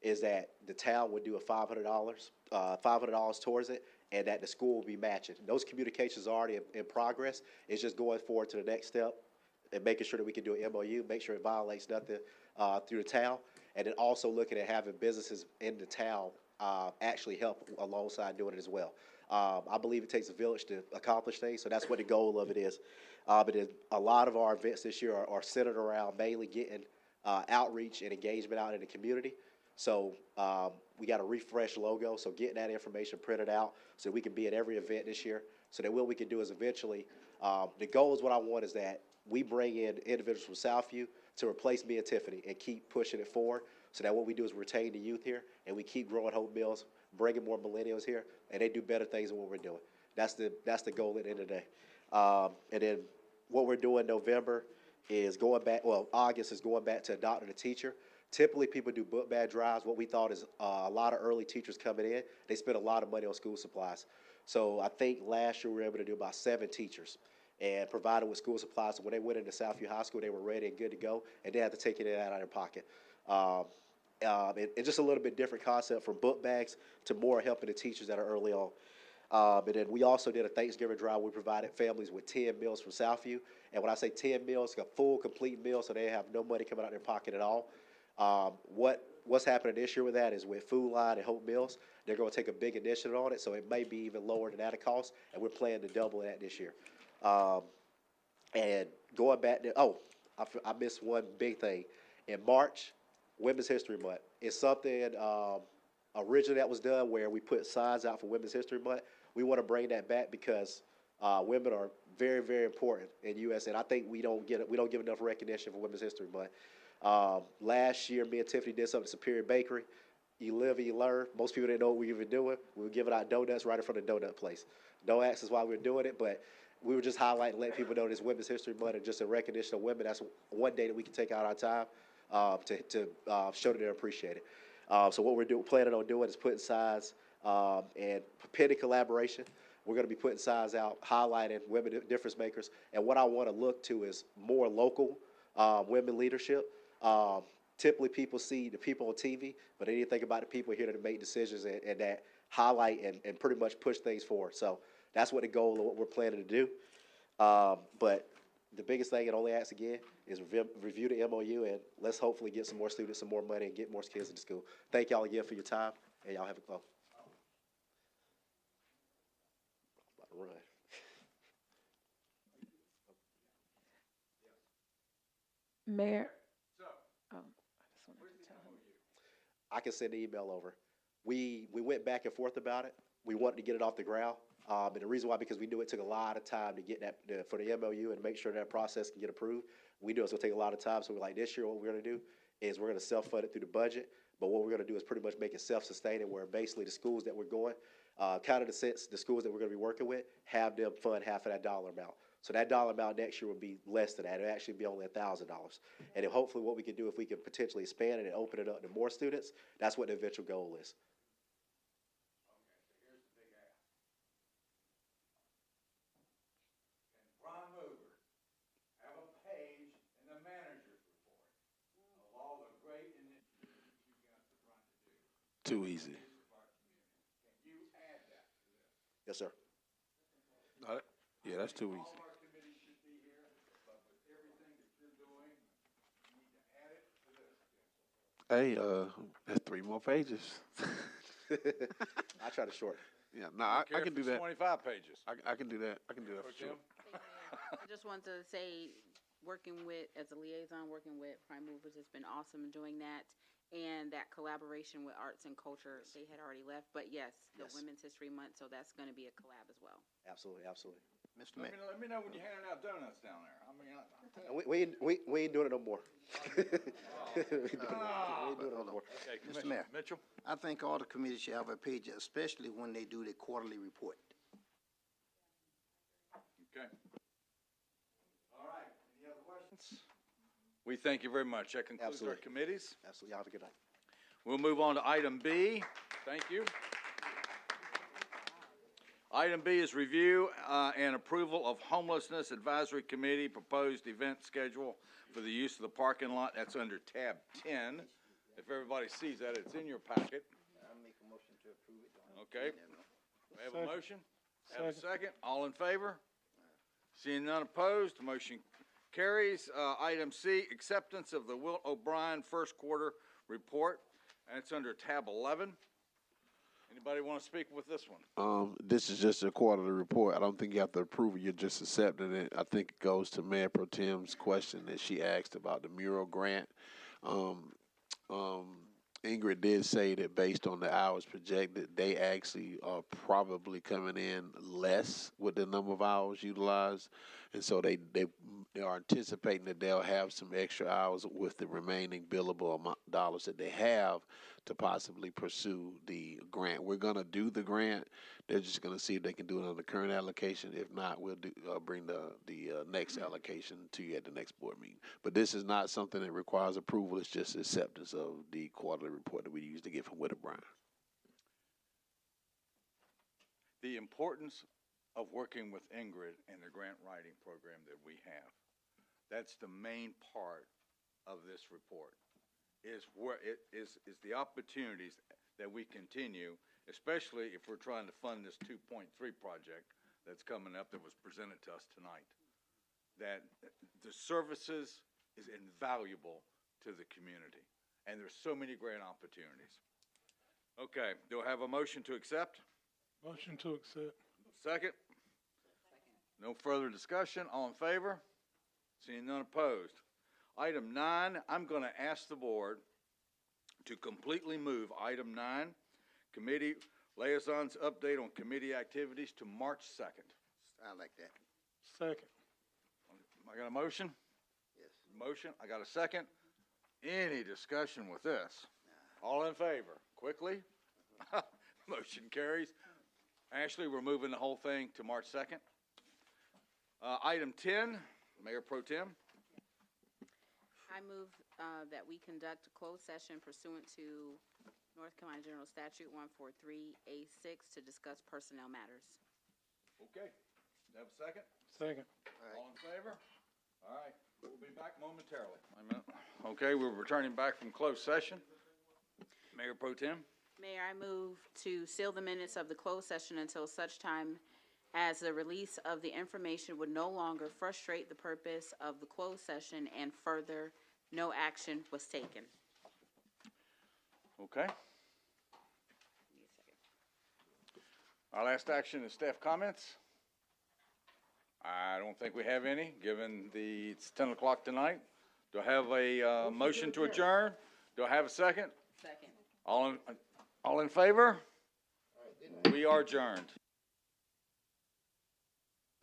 is that the town would do a $500 towards it, and that the school will be matching. Those communications are already in progress. It's just going forward to the next step and making sure that we can do an MOU, make sure it violates nothing through the town, and then also looking at having businesses in the town actually help alongside doing it as well. I believe it takes a village to accomplish things, so that's what the goal of it is. But a lot of our events this year are centered around mainly getting outreach and engagement out in the community. So we got a refresh logo, so getting that information printed out so we can be at every event this year. So that what we can do is eventually, the goal is what I want is that we bring in individuals from Southview to replace me and Tiffany and keep pushing it forward, so that what we do is retain the youth here and we keep growing Hope Mills, bringing more millennials here, and they do better things than what we're doing. That's the goal at the end of the day. And then what we're doing in November is August is going back to adopting a teacher. Typically, people do book bag drives. What we thought is a lot of early teachers coming in, they spend a lot of money on school supplies. So I think last year we were able to do about 7 teachers and provided with school supplies. So when they went into Southview High School, they were ready and good to go, and they had to take it out of their pocket. It's just a little bit different concept from book bags to more helping the teachers that are early on. And then we also did a Thanksgiving drive. We provided families with 10 meals from Southview. And when I say 10 meals, it's a full, complete meal, so they have no money coming out of their pocket at all. What's happening this year with that is with Food Line and Hope Mills, they're going to take a big initiative on it, so it may be even lower than that cost, and we're planning to double that this year. And going back to, I missed one big thing. In March, Women's History Month. It's something originally that was done where we put signs out for Women's History Month. We want to bring that back because women are very, very important in U.S. and I think we don't give enough recognition for Women's History Month. Last year, me and Tiffany did something at Superior Bakery. You live and you learn. Most people didn't know what we were doing. We were giving out donuts right in front of the donut place. Don't ask us why we were doing it, but we were just highlighting, letting people know this Women's History Month and just a recognition of women. That's one day that we can take out our time to show that they're appreciated. So what we're planning on doing is putting signs and pending collaboration. We're going to be putting signs out highlighting women difference makers. And what I want to look to is more local women leadership. Typically people see the people on TV, but they didn't think about the people here that make decisions and that highlight and pretty much push things forward. So that's what the goal of what we're planning to do. But the biggest thing, and only ask again, is review the MOU, and let's hopefully get some more students, some more money, and get more kids into school. Thank y'all again for your time, and y'all have a go. About to run. Mayor. I can send the email over. We went back and forth about it. We wanted to get it off the ground. And the reason why, because we knew it took a lot of time to get that for the MOU and make sure that process can get approved. We knew it was going to take a lot of time. So we're like, this year what we're going to do is we're going to self-fund it through the budget. But what we're going to do is pretty much make it self-sustaining, where basically the schools that we're going, kind of the schools that we're going to be working with, have them fund half of that dollar amount. So that dollar amount next year will be less than that. It'll actually be only $1,000. And then hopefully what we can do, if we can potentially expand it and open it up to more students, that's what the eventual goal is. Too easy. Yes, sir. Yeah, that's too easy. Hey, that's 3 more pages. I try to shorten. Yeah, no, I can do that. 25 pages. I can do that. I can do that for sure. I just want to say, as a liaison, working with Prime Movers, it's been awesome doing that. And that collaboration with arts and culture, they had already left. But yes, the Women's History Month, so that's going to be a collab as well. Absolutely, absolutely. Mr. Mayor. Let me know when you're handing out donuts down there. I mean, We ain't doing it no more. We ain't doing it no more. Okay, Mr. Commissioner Mayor. Mitchell? I think all the committees should have a page, especially when they do their quarterly report. Okay. All right, any other questions? We thank you very much. That concludes our Absolutely. committees. Absolutely. Y'all have a good night. We'll move on to item B. Thank you. Item B is review and approval of Homelessness Advisory Committee proposed event schedule for the use of the parking lot. That's under tab 10. If everybody sees that, it's in your packet. I'll make a motion to approve it. Okay. We have a Second. motion? Have a second? All in favor? Seeing none opposed, the motion carries. Item C, acceptance of the Wilt O'Brien first quarter report, and it's under tab 11. Anybody want to speak with this one? This is just a quarterly report. I don't think you have to approve it. You're just accepting it. I think it goes to Mayor Pro Tem's question that she asked about the mural grant. Ingrid did say that based on the hours projected, they actually are probably coming in less with the number of hours utilized. And so they are anticipating that they'll have some extra hours with the remaining billable dollars that they have to possibly pursue the grant. We're going to do the grant. They're just going to see if they can do it on the current allocation. If not, we'll bring the next allocation to you at the next board meeting. But this is not something that requires approval. It's just acceptance of the quarterly report that we usually get from Wilt O'Brien. The importance of working with Ingrid and the grant writing program that we have. That's the main part of this report, is where it is the opportunities that we continue, especially if we're trying to fund this 2.3 project that's coming up that was presented to us tonight. That the services is invaluable to the community, and there's so many great opportunities. Okay, do I have a motion to accept? Motion to accept. Second? No further discussion. All in favor? Seeing none opposed. Item 9, I'm going to ask the board to completely move item 9, committee liaisons update on committee activities, to March 2nd. I like that. Second. I got a motion? Yes. Motion. I got a second. Any discussion with this? All in favor? Quickly? Motion carries. Ashley, we're moving the whole thing to March 2nd. Item 10, Mayor Pro Tem. I move that we conduct a closed session pursuant to North Carolina General Statute 143A6 to discuss personnel matters. Okay. Have a second? Second. All in favor? All right. We'll be back momentarily. Wait a minute. Okay, we're returning back from closed session. Mayor Pro Tem. Mayor, I move to seal the minutes of the closed session until such time as the release of the information would no longer frustrate the purpose of the closed session and further, no action was taken. Okay. Our last action is staff comments. I don't think we have any, given it's 10 o'clock tonight. Do I have a motion to adjourn? Do I have a second? Second. All in favor? We are adjourned.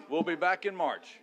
We'll be back in March.